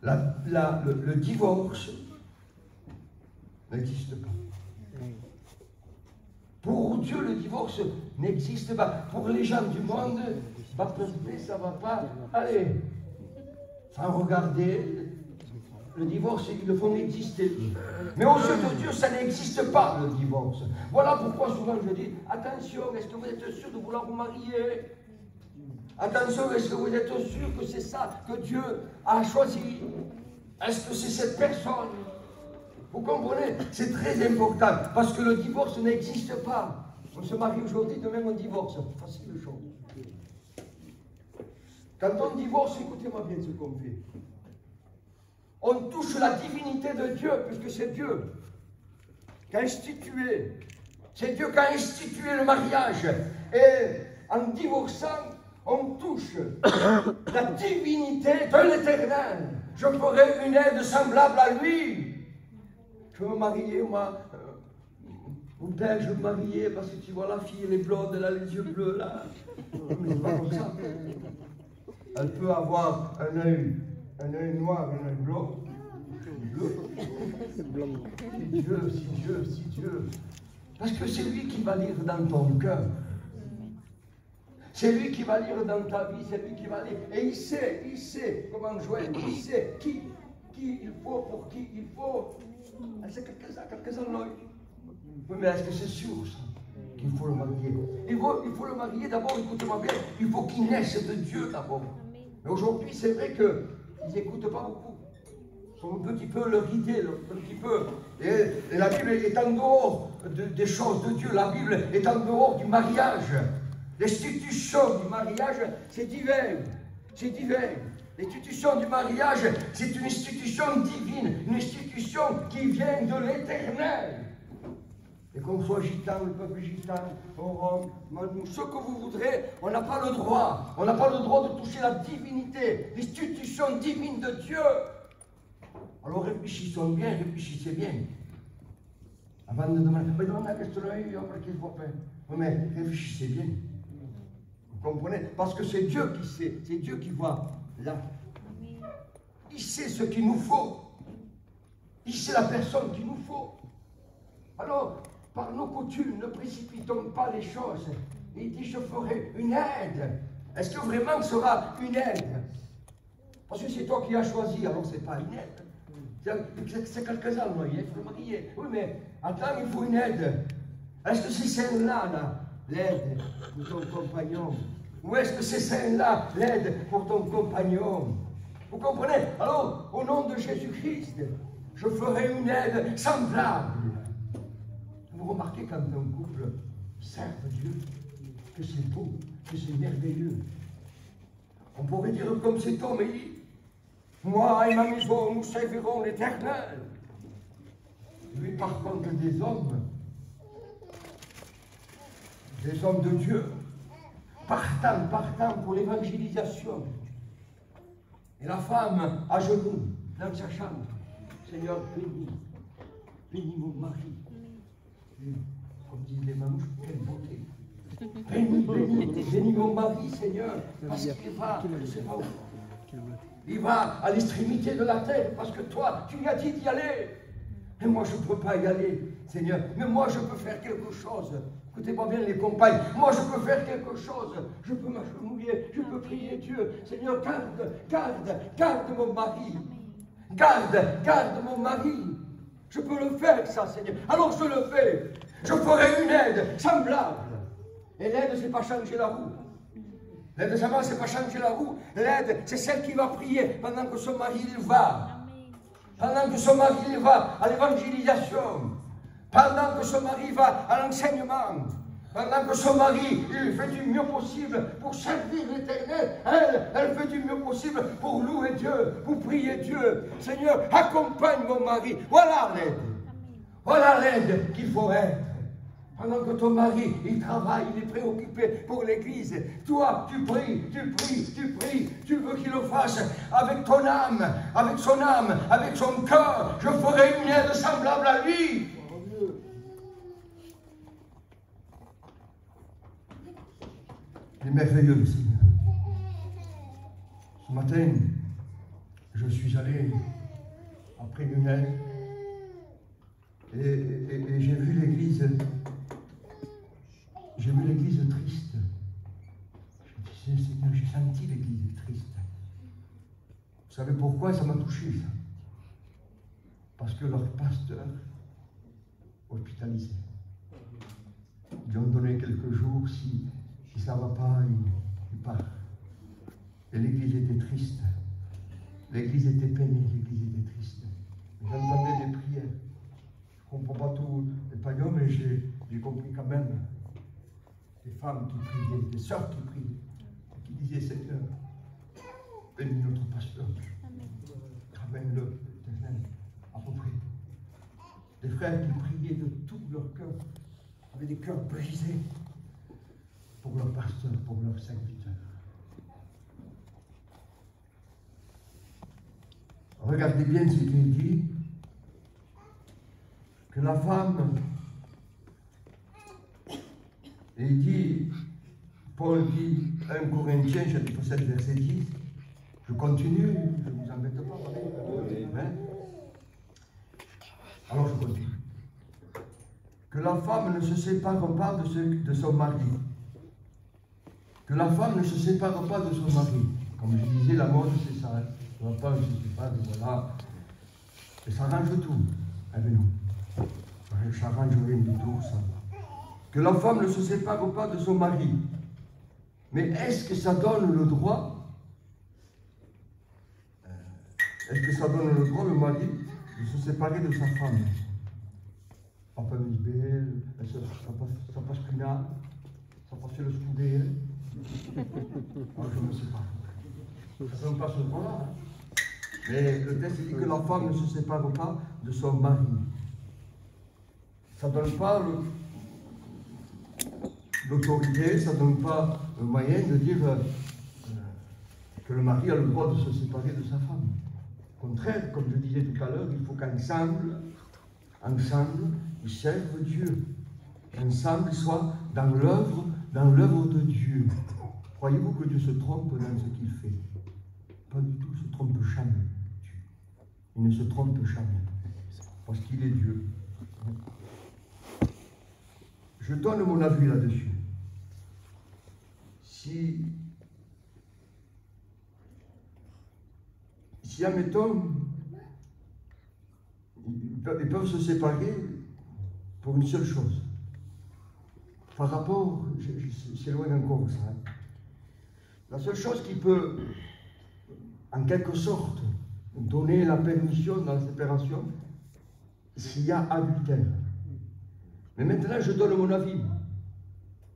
le divorce n'existe pas. Pour Dieu, le divorce n'existe pas. Pour les gens du monde, ça ne va pas aller. Sans regarder, le divorce, ils le font exister. Mais aux yeux de Dieu, ça n'existe pas, le divorce. Voilà pourquoi souvent je dis, attention, est-ce que vous êtes sûr de vouloir vous marier? Attention, est-ce que vous êtes sûr que c'est ça que Dieu a choisi? Est-ce que c'est cette personne? Vous comprenez? C'est très important, parce que le divorce n'existe pas. On se marie aujourd'hui, demain on divorce. Facile de chose. Quand on divorce, écoutez-moi bien ce qu'on fait. On touche la divinité de Dieu, puisque c'est Dieu qui a institué. C'est Dieu qui a institué le mariage. Et en divorçant, on touche la divinité de l'Éternel. Je ferai une aide semblable à lui. Je veux me marier, moi. Mon père, je veux me marier parce que tu vois la fille, elle est blonde, elle a les yeux bleus, là. Mais c'est pas comme ça. Elle peut avoir un œil noir et un œil blanc. Si Dieu. Parce que c'est lui qui va lire dans ton cœur. C'est lui qui va lire dans ta vie, c'est lui qui va lire. Et il sait comment jouer, il sait qui il faut, pour qui il faut. C'est quelques-uns là. Oui, mais est-ce que c'est sûr ça, qu'il faut le marier? Il faut le marier d'abord, écoutez-moi bien, il faut qu'il naisse de Dieu d'abord. Mais aujourd'hui, c'est vrai qu'ils n'écoutent pas beaucoup. sont un petit peu leur idée, un petit peu. Et la Bible est en dehors des choses de Dieu. La Bible est en dehors du mariage. L'institution du mariage, c'est divin. C'est divin. L'institution du mariage, c'est une institution divine, une institution qui vient de l'Éternel. Et qu'on soit gitan, le peuple gitan, Rome, ce que vous voudrez, on n'a pas le droit. On n'a pas le droit de toucher la divinité, l'institution divine de Dieu. Alors réfléchissons bien, réfléchissez bien. Avant de demander, mais non, qu'est-ce que tu as eu, après qu'il faut faire. Mais réfléchissez bien. Vous comprenez? Parce que c'est Dieu qui sait, c'est Dieu qui voit là. Il sait ce qu'il nous faut. Il sait la personne qu'il nous faut. Alors, par nos coutumes, ne précipitons pas les choses. Il dit, je ferai une aide. Est-ce que vraiment ce sera une aide? Parce que c'est toi qui as choisi, alors ce n'est pas une aide. C'est quelques ans, il faut le marier. Oui, mais attends, il faut une aide. Est-ce que c'est celle-là, l'aide pour ton compagnon? Ou est-ce que c'est celle-là, l'aide pour ton compagnon? Vous comprenez? Alors, au nom de Jésus-Christ, je ferai une aide semblable. Vous remarquez quand un couple serve Dieu, que c'est beau, que c'est merveilleux. On pourrait dire comme cet homme, il dit, moi et ma maison, nous servirons l'Éternel. Lui, par contre, des hommes de Dieu, partant pour l'évangélisation. Et la femme, à genoux, dans sa chambre, Seigneur, bénis mon mari. Comme disent les mamouches, quelle beauté. Bénis mon mari, Seigneur, parce qu'il va, je ne sais pas où. Il va à l'extrémité de la terre, parce que toi, tu lui as dit d'y aller. Et moi, je ne peux pas y aller, Seigneur. Mais moi, je peux faire quelque chose. Écoutez-moi bien, les compagnes. Moi, je peux faire quelque chose. Je peux m'agenouiller, je peux prier Dieu. Seigneur, garde mon mari. Garde mon mari. Je peux le faire, ça, Seigneur. Alors, je le fais. Je ferai une aide semblable. Et l'aide, ce n'est pas changer la roue. L'aide, ce n'est pas changer la roue. L'aide, c'est celle qui va prier pendant que son mari, il va. Pendant que son mari, il va à l'évangélisation. Pendant que son mari va à l'enseignement. Pendant que son mari, il fait du mieux possible pour servir l'Éternel. Elle fait du mieux possible pour louer Dieu, pour prier Dieu. Seigneur, accompagne mon mari. Voilà l'aide. Voilà l'aide qu'il faut être. Pendant que ton mari, il travaille, il est préoccupé pour l'église. Toi, tu pries. Tu veux qu'il le fasse avec ton âme, avec son âme, avec son cœur. Je ferai une aide semblable à lui. Il est merveilleux, le Seigneur. Ce matin, je suis allé après une aide et j'ai vu l'église. J'ai vu l'église triste. Je disais, Seigneur, j'ai senti l'église triste. Vous savez pourquoi ça m'a touché, ça? Parce que leur pasteur, hospitalisé, ils lui ont donné quelques jours, si ça ne va pas, il part. Et l'église était triste. L'église était peinée, l'église était triste. J'entendais des prières. Je ne comprends pas tout les païens, mais j'ai compris quand même. Des femmes qui priaient, des sœurs qui priaient, qui disaient, Seigneur, bénis notre pasteur, ramène-le, éternel, à peu près. Des frères qui priaient de tout leur cœur, avec des cœurs brisés, pour leur pasteur, pour leur serviteur. Regardez bien ce qu'il est dit, que la femme, et il dit, Paul dit, 1 Corinthiens, chapitre 7, verset 10, je continue, je ne vous embête pas, hein? Alors je continue. Que la femme ne se sépare pas de son mari. Que la femme ne se sépare pas de son mari. Comme je disais, la mode, c'est ça. La femme ne se sépare, voilà. Et ça arrange tout. Eh bien non. Ça arrange rien du tout, ça. Que la femme ne se sépare pas de son mari. Mais est-ce que ça donne le droit est-ce que ça donne le droit, le mari, de se séparer de sa femme? Papa me dit, ça passe plus là, ça passe le scoudé. Alors je ne sais pas. Ça ne passe pas là. Hein. Mais le texte dit que la femme ne se sépare pas de son mari. Ça ne donne pas l'autorité, ça ne donne pas le moyen de dire que le mari a le droit de se séparer de sa femme. Au contraire, comme je disais tout à l'heure, il faut qu'ensemble, ils servent Dieu. Ensemble, ils soient dans l'œuvre de Dieu. Croyez-vous que Dieu se trompe dans ce qu'il fait? Pas du tout, il ne se trompe jamais. Il ne se trompe jamais. Parce qu'il est Dieu. Je donne mon avis là-dessus. Si admettons, ils peuvent se séparer pour une seule chose. Par rapport, c'est loin encore ça. Hein. La seule chose qui peut, en quelque sorte, donner la permission dans la séparation, s'il y a adultère. Mais maintenant, je donne mon avis.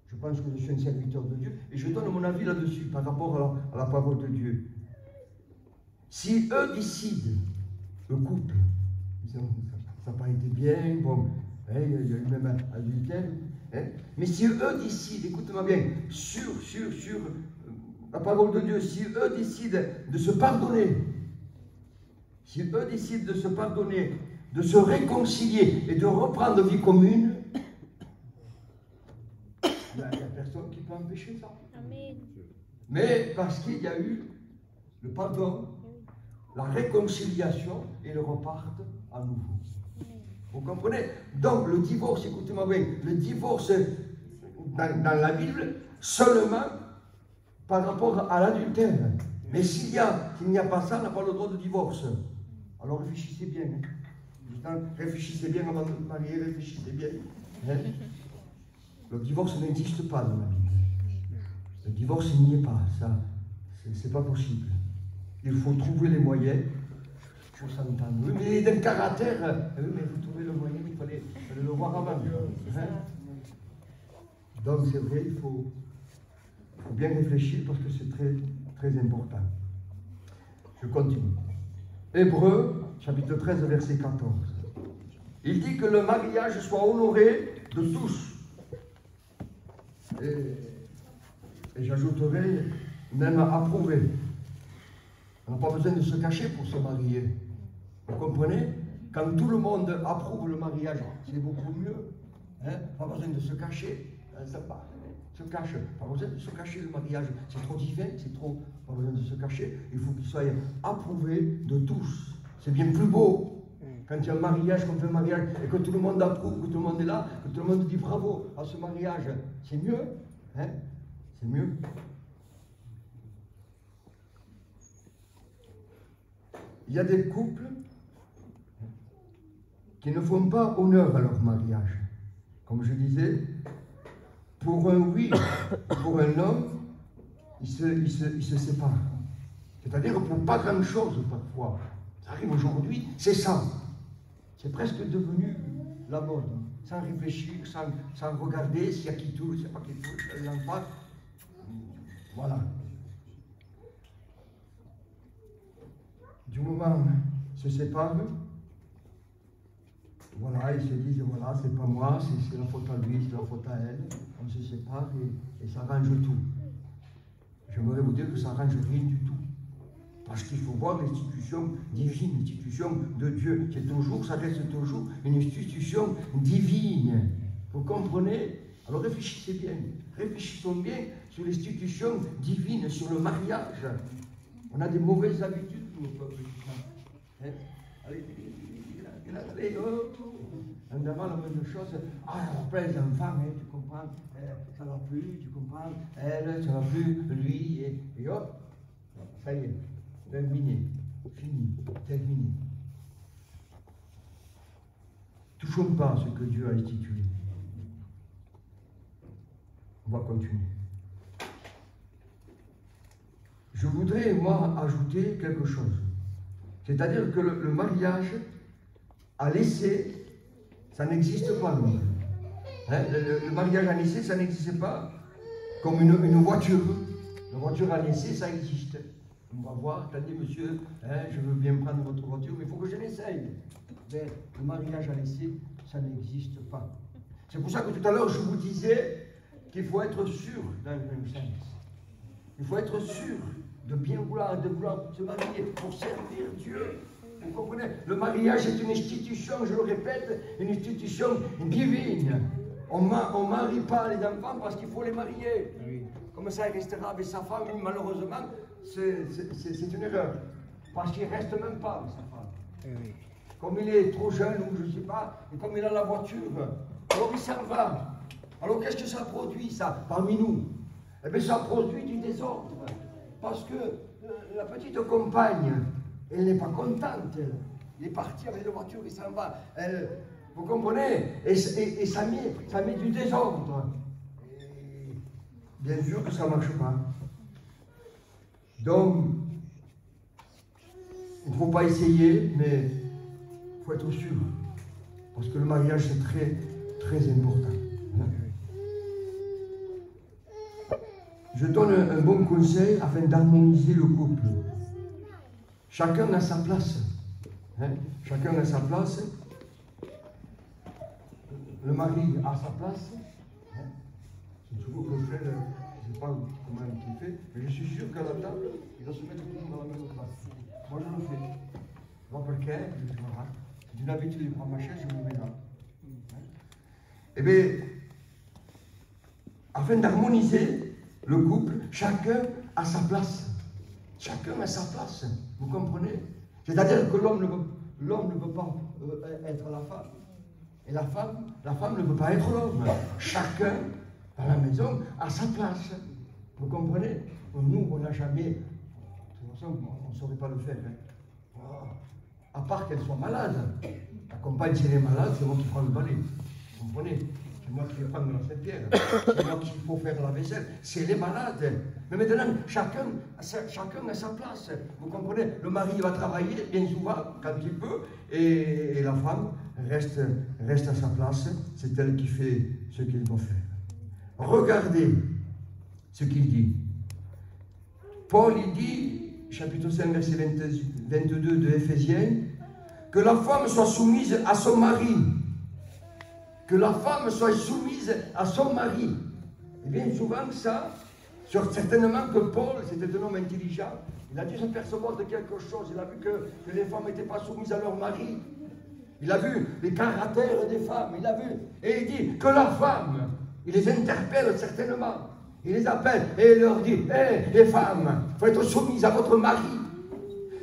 Je pense que je suis un serviteur de Dieu et je donne mon avis là-dessus par rapport à la parole de Dieu. Si eux décident, le couple, ça n'a pas été bien, bon, hein, il y a eu même adultère, hein, mais si eux décident, écoute-moi bien, sur la parole de Dieu, si eux décident de se pardonner, de se réconcilier et de reprendre vie commune, il n'y a personne qui peut empêcher ça. Amen. Mais parce qu'il y a eu le pardon, la réconciliation, et le repartent à nouveau. Vous comprenez? Donc le divorce, écoutez-moi bien, le divorce dans la Bible, seulement par rapport à l'adultère. Mais s'il n'y a pas ça, on n'a pas le droit de divorce. Alors réfléchissez bien. Hein. Réfléchissez bien avant de vous marier, réfléchissez bien. Hein. Le divorce n'existe pas dans la Bible. Le divorce, il n'y est pas. Ça, c'est pas possible. Il faut trouver les moyens. Il faut s'entendre. Oui, mais il est d'un caractère. Oui, mais vous trouvez le moyen, il fallait le voir avant. Hein. Donc c'est vrai, il faut bien réfléchir parce que c'est très, très important. Je continue. Hébreux, chapitre 13, verset 14. Il dit que le mariage soit honoré de tous. Et j'ajouterai même approuvé. On n'a pas besoin de se cacher pour se marier. Vous comprenez? Quand tout le monde approuve le mariage, c'est beaucoup mieux. Hein? Pas besoin de se cacher. Ça se cache. Pas besoin de se cacher le mariage. C'est trop divin, c'est trop. Pas besoin de se cacher. Il faut qu'il soit approuvé de tous. C'est bien plus beau. Quand il y a un mariage, qu'on fait un mariage, et que tout le monde approuve, que tout le monde est là, que tout le monde dit bravo à ce mariage, c'est mieux. Hein? C'est mieux. Il y a des couples qui ne font pas honneur à leur mariage. Comme je disais, pour un oui, pour un non, ils se séparent. C'est-à-dire pour pas grand-chose parfois. Ça arrive aujourd'hui, c'est ça. C'est presque devenu la mode. Sans réfléchir, sans regarder s'il y a qui touche, s'il n'y a pas qui touche, l'enfant. Voilà. Du moment où ils se séparent, voilà, ils se disent, voilà, c'est pas moi, c'est la faute à lui, c'est la faute à elle. On se sépare et ça arrange tout. J'aimerais vous dire que ça arrange rien du tout. Parce qu'il faut voir l'institution divine, l'institution de Dieu. C'est toujours, ça reste toujours une institution divine. Vous comprenez? Alors réfléchissez bien. Réfléchissons bien sur l'institution divine, sur le mariage. On a des mauvaises habitudes, nous, peuple. Hein? Allez, on demande la même chose. Ah, après les enfants, hein, tu comprends, ça va plus, tu comprends, elle, ça va plus, lui, et hop, ça y est. Terminé, fini, terminé. Touchons pas à ce que Dieu a institué. On va continuer. Je voudrais, moi, ajouter quelque chose. C'est-à-dire que le mariage à l'essai, ça n'existe pas. Hein? Le mariage à l'essai, ça n'existe pas comme une voiture. Une voiture à l'essai, ça existe. On va voir, tu as dit, monsieur, hein, je veux bien prendre votre voiture, mais il faut que je l'essaye. Mais le mariage à l'essai, ça n'existe pas. C'est pour ça que tout à l'heure, je vous disais qu'il faut être sûr dans un sens. Il faut être sûr de bien vouloir se marier pour servir Dieu. Vous comprenez? Le mariage est une institution, je le répète, une institution divine. On ne marie pas les enfants parce qu'il faut les marier. Oui. Comme ça, il restera avec sa femme, malheureusement, c'est une erreur. Parce qu'il ne reste même pas avec sa femme. Oui. Comme il est trop jeune, ou je ne sais pas, et comme il a la voiture, alors il s'en va. Alors qu'est-ce que ça produit, ça, parmi nous? Eh bien, ça produit du désordre. Parce que la petite compagne, elle n'est pas contente. Il est parti avec la voiture, il s'en va. Vous comprenez? Et ça met du désordre. Et bien sûr que ça ne marche pas. Donc, il ne faut pas essayer, mais il faut être sûr. Parce que le mariage, c'est très, très important. Je donne un bon conseil afin d'harmoniser le couple. Chacun a sa place. Hein? Chacun a sa place. Le mari a sa place. Hein? C'est toujours le frère, je ne sais pas comment il fait, mais je suis sûr qu'à la table, il doit se mettre tout le monde dans la même place. Moi, je le fais. Moi, pourquoi? Voilà. C'est une habitude, je prends ma chaise, je me mets là. Hein? Eh bien, afin d'harmoniser le couple, chacun a sa place. Chacun a sa place. Vous comprenez? C'est-à-dire que l'homme ne peut pas être la femme. Et la femme ne peut pas être l'homme. Chacun, dans la maison, a sa place. Vous comprenez? Nous, on n'a jamais... De toute façon, on ne saurait pas le faire. Hein. À part qu'elle soit malade. La compagne, si elle est malade, c'est moi qui prends le balai. Vous comprenez? C'est moi qui vais prendre la Saint-Pierre. C'est moi qui faut faire la vaisselle. C'est les malades. Mais maintenant, chacun a sa place. Vous comprenez? Le mari va travailler, bien souvent, quand il peut, et la femme reste à sa place. C'est elle qui fait ce qu'il doit faire. Regardez ce qu'il dit. Paul, il dit, chapitre 5, verset 22 de Éphésiens, que la femme soit soumise à son mari. Que la femme soit soumise à son mari. Et bien souvent, ça, certainement que Paul, c'était un homme intelligent, il a dû se percevoir de quelque chose. Il a vu que les femmes n'étaient pas soumises à leur mari. Il a vu les caractères des femmes. Il a vu. Et il dit que la femme, il les interpelle certainement. Il les appelle et il leur dit, hé, les femmes, il faut être soumises à votre mari.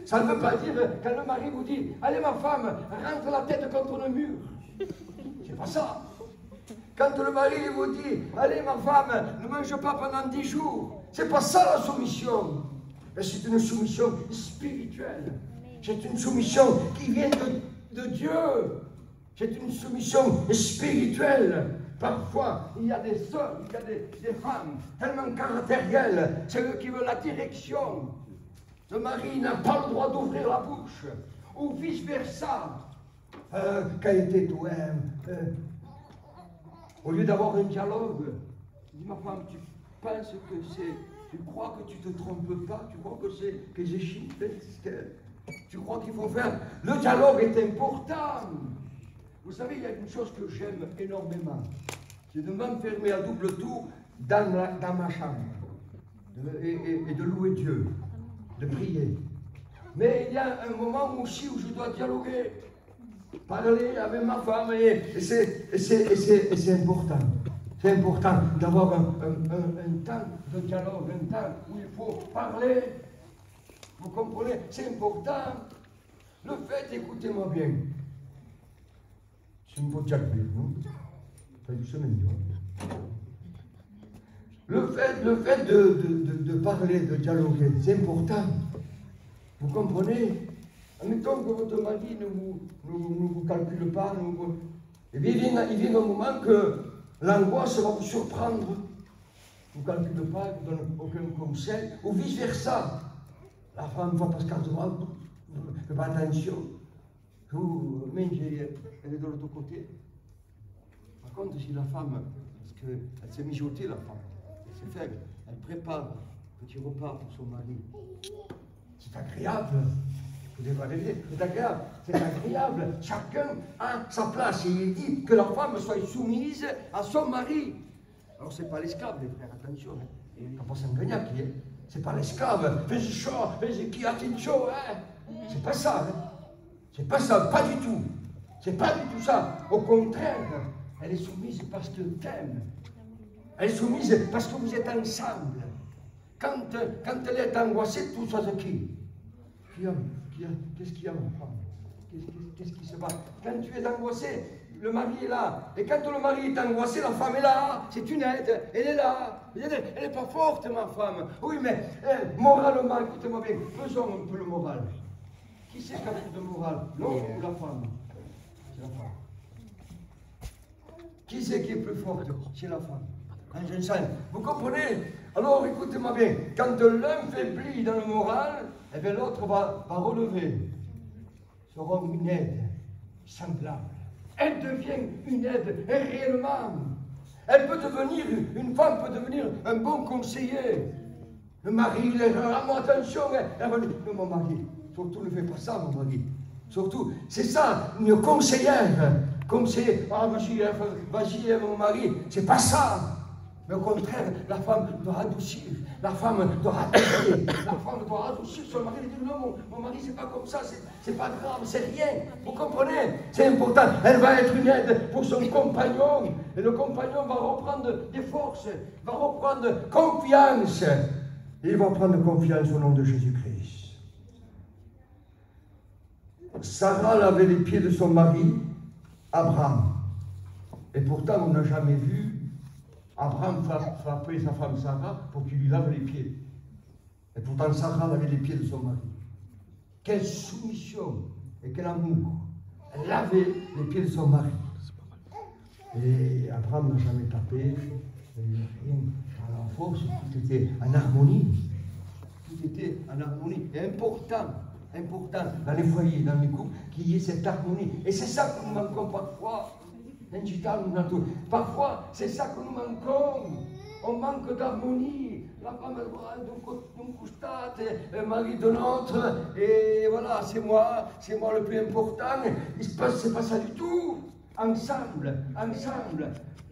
Ça ne veut pas dire, quand le mari vous dit, allez ma femme, rentre la tête contre le mur. C'est pas ça. Quand le mari vous dit, allez ma femme, ne mange pas pendant 10 jours, c'est pas ça la soumission. Mais c'est une soumission spirituelle. C'est une soumission qui vient de Dieu. C'est une soumission spirituelle. Parfois, il y a des hommes, il y a des femmes tellement caractérielles, c'est eux qui veulent la direction. Le mari n'a pas le droit d'ouvrir la bouche, ou vice-versa. Au lieu d'avoir un dialogue, dis ma femme, tu penses que c'est, tu crois que tu ne te trompes pas, tu crois que c'est que j'ai chiffré, tu crois qu'il faut faire. Le dialogue est important. Vous savez, il y a une chose que j'aime énormément, c'est de m'enfermer à double tour dans ma chambre et de louer Dieu, de prier. Mais il y a un moment aussi où je dois dialoguer. Parler avec ma femme et c'est important. C'est important d'avoir un temps de dialogue, un temps où il faut parler. Vous comprenez? C'est important. Le fait, écoutez-moi bien. C'est une faute chaque non? Ça du semaine, le fait de parler, de dialoguer, c'est important. Vous comprenez? Admettons que votre mari ne vous calcule pas, eh bien, il vient un moment que l'angoisse va vous surprendre. Vous ne calcule pas, ne vous donne aucun conseil, ou vice-versa. La femme va pas se calmer, Faites pas attention. Vous mangez, elle est de l'autre côté. Par contre, si la femme, parce qu'elle s'est mijotée, la femme, elle s'est faible, elle prépare un petit repas pour son mari. C'est agréable. Vous devez pas le dire, c'est agréable. C'est agréable. Chacun a sa place. Et il dit que la femme soit soumise à son mari. Alors, c'est pas l'esclave, les frères, attention. Hein. Il n'y a pas Saint-Gagnac qui est. C'est pas l'esclave. Fais chaud, fais qui a chaud, hein. C'est pas ça, hein. C'est pas ça, pas du tout. C'est pas du tout ça. Au contraire, elle est soumise parce qu'elle t'aime. Elle est soumise parce que vous êtes ensemble. Quand elle est angoissée, tout ça, c'est qui? Qu'est-ce qu'il y a, mon femme? Qu'est-ce qui se passe? Quand tu es angoissé, le mari est là. Et quand le mari est angoissé, la femme est là. C'est une aide. Elle est là. Elle n'est pas forte, ma femme. Oui, mais moralement, écoutez-moi bien, faisons un peu le moral. Qui c'est qui a plus de morale? L'homme ou la femme? C'est la femme. Qui c'est qui est plus forte? C'est la femme. En sens. Vous comprenez? Alors écoutez-moi bien, quand l'un faiblit dans le moral, eh bien l'autre va relever. Sera une aide semblable. Elle devient une aide réellement. Elle peut devenir, une femme peut devenir un bon conseiller. Le mari, il est moi attention, elle va dire, non, mon mari, surtout ne fais pas ça, mon mari. Surtout, c'est ça, une conseillère. Conseiller, ah vas-y, mon mari, c'est pas ça. Mais au contraire, la femme doit adoucir, la femme doit adoucir, la femme doit adoucir son mari. Elle dit non, mon mari, c'est pas comme ça, c'est pas grave, c'est rien. Vous comprenez? C'est important. Elle va être une aide pour son compagnon. Et le compagnon va reprendre des forces, va reprendre confiance. Et il va prendre confiance au nom de Jésus-Christ. Sarah lavait les pieds de son mari, Abraham. Et pourtant, on n'a jamais vu Abraham frapper sa femme Sarah pour qu'il lui lave les pieds. Et pourtant, Sarah lavait les pieds de son mari. Quelle soumission et quel amour. Elle lavait les pieds de son mari. Et Abraham n'a jamais tapé, rien à la force, tout était en harmonie. Tout était en harmonie. Et important dans les foyers, dans les couples, qu'il y ait cette harmonie. Et c'est ça que nous manquons parfois. Parfois, c'est ça que nous manquons. On manque d'harmonie. La femme d'un constat, le mari de l'autre, et voilà, c'est moi le plus important. Il se passe, c'est pas ça du tout. Ensemble,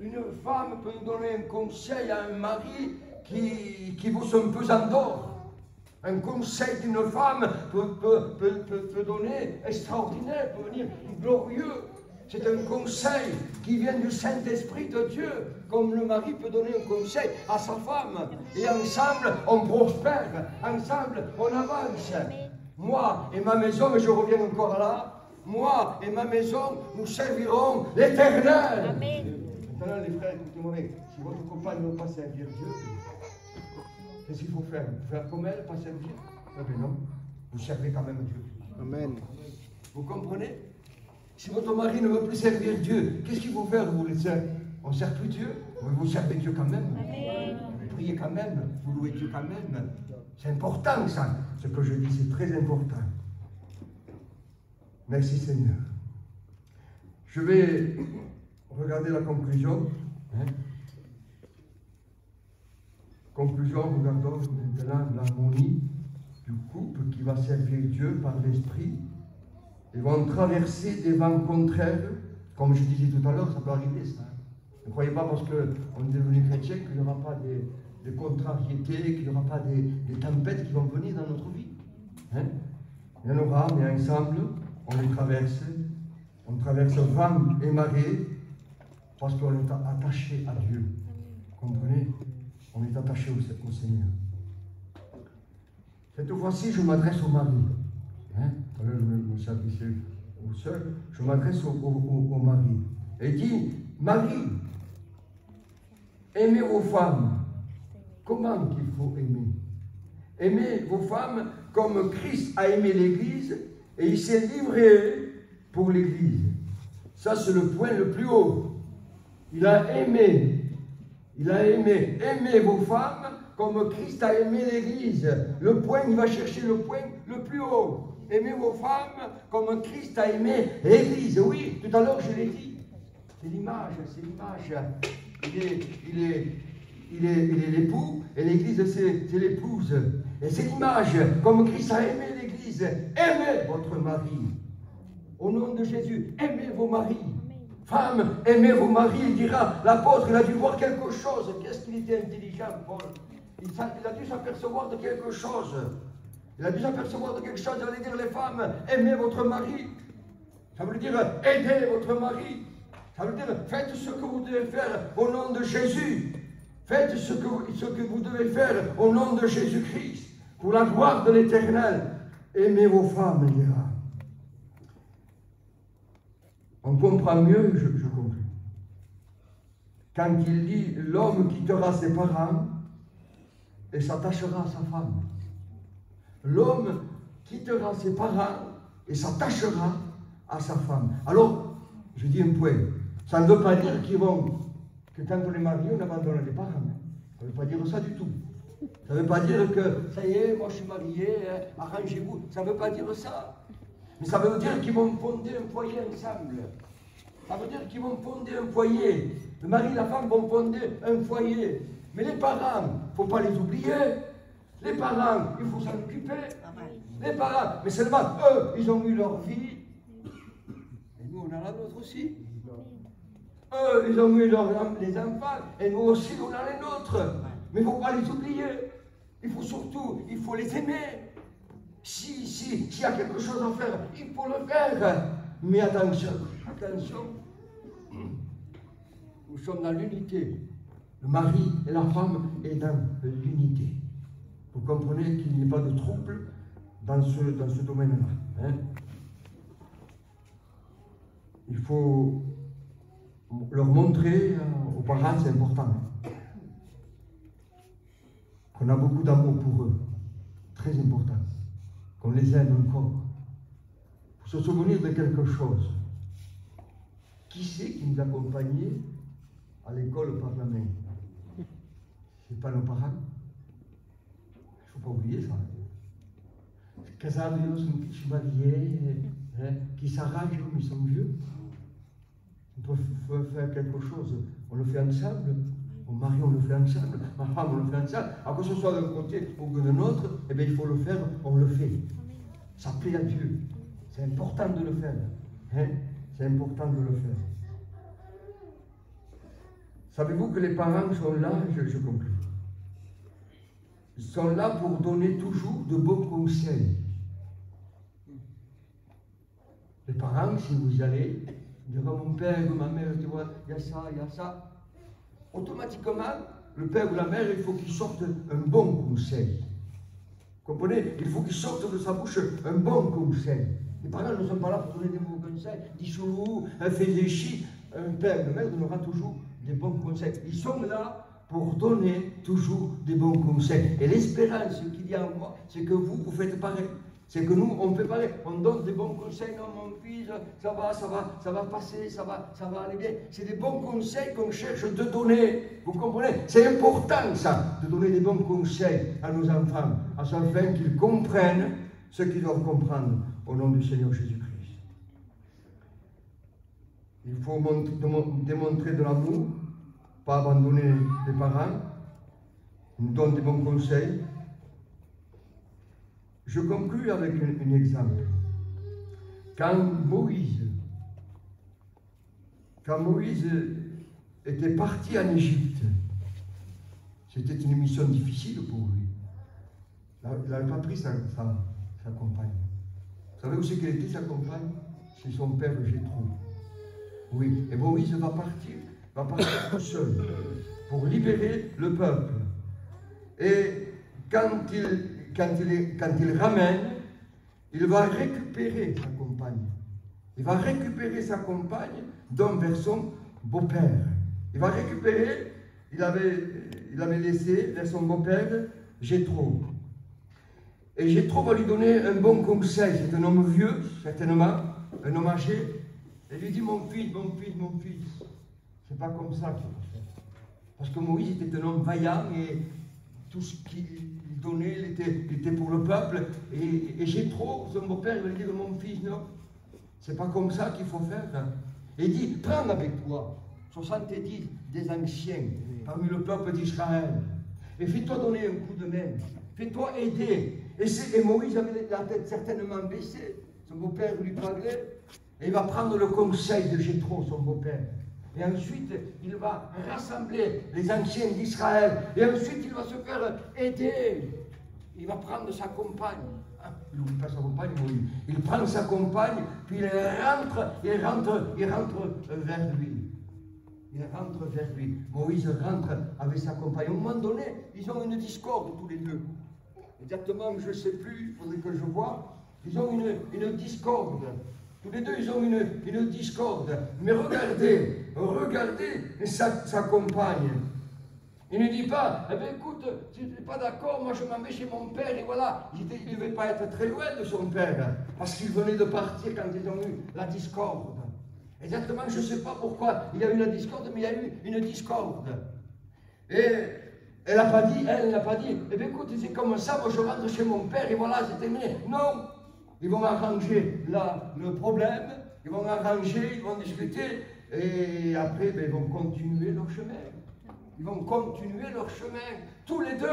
une femme peut donner un conseil à un mari qui vous un peu endort. Un conseil d'une femme peut donner extraordinaire, peut venir glorieux. C'est un conseil qui vient du Saint-Esprit de Dieu, comme le mari peut donner un conseil à sa femme. Et ensemble, on prospère, ensemble, on avance. Moi et ma maison, et je reviens encore là, moi et ma maison, nous servirons l'Éternel. Maintenant, les frères, écoutez-moi bien, si votre compagne ne veut pas servir Dieu, qu'est-ce qu'il faut faire? Faire comme elle, pas servir? Eh bien non, vous servez quand même Dieu. Amen. Vous comprenez? Si votre mari ne veut plus servir Dieu, qu'est-ce qu'il faut faire, vous les sœurs? On ne sert plus Dieu? Vous servez Dieu quand même. Amen. Vous priez quand même. Vous louez Dieu quand même. C'est important ça. Ce que je dis, c'est très important. Merci Seigneur. Je vais regarder la conclusion. Conclusion, regardons maintenant l'harmonie du couple qui va servir Dieu par l'Esprit. Ils vont traverser des vents contraires, comme je disais tout à l'heure, ça peut arriver ça. Ne croyez pas parce qu'on est devenu chrétien qu'il n'y aura pas des contrariétés, qu'il n'y aura pas des tempêtes qui vont venir dans notre vie. Hein? Il y en aura, mais ensemble, on les traverse. On traverse vent et marée parce qu'on est attaché à Dieu. Vous comprenez? On est attaché au Seigneur. Cette fois-ci, je m'adresse au mari. Hein? Voilà, je me s'adressais au seul. Je m'adresse au mari. Et dit, Marie, aimez vos femmes. Comment qu'il faut aimer? Aimez vos femmes comme Christ a aimé l'Église et il s'est livré pour l'Église. Ça, c'est le point le plus haut. Il a aimé. Aimez vos femmes comme Christ a aimé l'Église. Le point, il va chercher le point le plus haut. aimez vos femmes comme Christ a aimé l'Église. Oui, tout à l'heure je l'ai dit. C'est l'image, c'est l'image. Il est l'époux et l'Église c'est l'épouse. Et c'est l'image, comme Christ a aimé l'Église. Aimez votre mari. Au nom de Jésus, aimez vos maris. Femmes, aimez vos maris. Il dira, l'apôtre, il a dû voir quelque chose. Qu'est-ce qu'il était intelligent, Paul. Il a dû s'apercevoir de quelque chose. Il a dû s'apercevoir de quelque chose. Il allait dire, les femmes, aimez votre mari. Ça veut dire, aidez votre mari. Ça veut dire, faites ce que vous devez faire au nom de Jésus. Faites ce que vous devez faire au nom de Jésus-Christ. Pour la gloire de l'Éternel. Aimez vos femmes, il dira. On comprend mieux, je conclue. Quand il dit, l'homme quittera ses parents et s'attachera à sa femme. L'homme quittera ses parents et s'attachera à sa femme. Alors, je dis un point. Ça ne veut pas dire que quand on est marié, on abandonne les parents. Ça ne veut pas dire ça du tout. Ça ne veut pas dire que, ça y est, moi je suis marié, arrangez-vous. Ça ne veut pas dire ça. Mais ça veut dire qu'ils vont fonder un foyer ensemble. Ça veut dire qu'ils vont fonder un foyer. Le mari et la femme vont fonder un foyer. Mais les parents, il ne faut pas les oublier. Les parents, il faut s'en occuper. Les parents, mais seulement eux, ils ont eu leur vie. Et nous, on a la nôtre aussi. Eux, ils ont eu les enfants. Et nous aussi, on a les nôtres. Mais il ne faut pas les oublier. Il faut surtout, il faut les aimer. S'il y a quelque chose à faire, il faut le faire. Mais attention, nous sommes dans l'unité. Le mari et la femme est dans l'unité. Vous comprenez qu'il n'y a pas de trouble dans ce domaine-là. Hein? Il faut leur montrer aux parents, c'est important, qu'on a beaucoup d'amour pour eux. Très important. Qu'on les aime encore. Il faut se souvenir de quelque chose. Qui c'est qui nous accompagnait à l'école par la main? Ce n'est pas nos parents. Il ne faut pas oublier ça. Casados, qui sont mariés, qui s'arrangent comme ils sont vieux. On peut faire quelque chose, on le fait ensemble. Mon mari, on le fait ensemble. Ma femme, on le fait ensemble. Alors que ce soit d'un côté ou de l'autre, eh bien, il faut le faire, on le fait. Ça plaît à Dieu. C'est important de le faire. Hein? C'est important de le faire. Savez-vous que les parents sont là, je conclue. Ils sont là pour donner toujours de bons conseils. Les parents, si vous y allez, ils diront, mon père, ma mère, tu vois, il y a ça, il y a ça. Automatiquement, le père ou la mère, il faut qu'il sorte un bon conseil. Vous comprenez? Il faut qu'il sorte de sa bouche un bon conseil. Les parents ne sont pas là pour donner des bons conseils. Dis chou, fais des chi. Un père ou une mère donnera toujours des bons conseils. Ils sont là pour donner toujours des bons conseils. Et l'espérance qu'il y a en moi, c'est que vous faites pareil. C'est que nous, on fait pareil. On donne des bons conseils. Non, mon fils, ça va passer, ça va aller bien. C'est des bons conseils qu'on cherche de donner. Vous comprenez? C'est important, ça, de donner des bons conseils à nos enfants, afin qu'ils comprennent ce qu'ils doivent comprendre au nom du Seigneur Jésus-Christ. Il faut démontrer de l'amour, pas abandonner les parents. Ils nous donnent des bons conseils. Je conclue avec un exemple. Quand Moïse était parti en Égypte, c'était une mission difficile pour lui. Il n'avait pas pris sa compagne. Vous savez où c'est qu'elle était, sa compagne? C'est son père Jéthro. Oui, et Moïse va partir tout seul pour libérer le peuple. Et quand il ramène, il va récupérer sa compagne. Il va récupérer sa compagne donc vers son beau-père. Il va récupérer, il avait laissé vers son beau-père Jéthro. Et Jéthro va lui donner un bon conseil. C'est un homme vieux, certainement, un homme âgé. Et lui dit, mon fils, c'est pas comme ça qu'il faut faire. Parce que Moïse était un homme vaillant et tout ce qu'il donnait, il était pour le peuple. Et Jéthro, son beau-père, il va dire, mon fils, non, c'est pas comme ça qu'il faut faire. Hein. Et il dit, prends avec toi 70 des anciens parmi le peuple d'Israël. Et fais-toi donner un coup de main. Fais-toi aider. Et Moïse avait la tête certainement baissée. Son beau-père lui parlait. Et il va prendre le conseil de Jéthro, son beau-père. Et ensuite, il va rassembler les anciens d'Israël. Et ensuite, il va se faire aider. Il va prendre sa compagne. Il n'oublie pas sa compagne, Moïse. Il prend sa compagne, puis il rentre vers lui. Il rentre vers lui. Moïse rentre avec sa compagne. Au moment donné, ils ont une discorde tous les deux. Exactement, je ne sais plus, il faudrait que je vois. Ils ont une discorde. Tous les deux, ils ont une discorde. Mais regardez sa compagne. Il ne dit pas, eh bien écoute, si tu n'es pas d'accord, moi je m'en vais chez mon père, et voilà. Il ne devait pas être très loin de son père, parce qu'il venait de partir quand ils ont eu la discorde. Exactement, je ne sais pas pourquoi il y a eu la discorde, mais il y a eu une discorde. Et elle n'a pas dit, eh bien écoute, c'est comme ça, moi je rentre chez mon père, et voilà, c'est terminé. Non, ils vont arranger le problème, ils vont discuter, et après, ben, ils vont continuer leur chemin. Ils vont continuer leur chemin, tous les deux.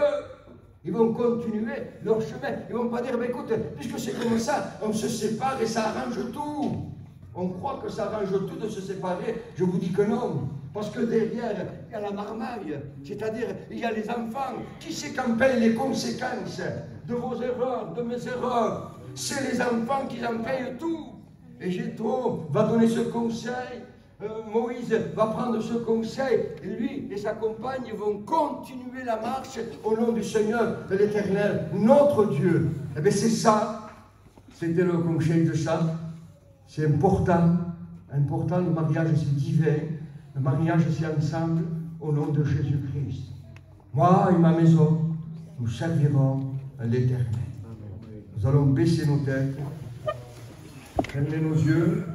Ils vont continuer leur chemin. Ils ne vont pas dire, mais écoute, puisque c'est comme ça, on se sépare et ça arrange tout. On croit que ça arrange tout de se séparer. Je vous dis que non. Parce que derrière, il y a la marmaille. C'est-à-dire, il y a les enfants. Qui c'est qui en paye les conséquences de vos erreurs, de mes erreurs? C'est les enfants qui en payent tout. Et Jéthro va donner ce conseil. Moïse va prendre ce conseil, et lui et sa compagne vont continuer la marche au nom du Seigneur de l'Éternel, notre Dieu. Eh bien c'est ça, c'était le conseil de ça. C'est important, le mariage c'est divin, le mariage c'est ensemble au nom de Jésus-Christ. Moi et ma maison, nous servirons l'Éternel. Nous allons baisser nos têtes, fermer nos yeux.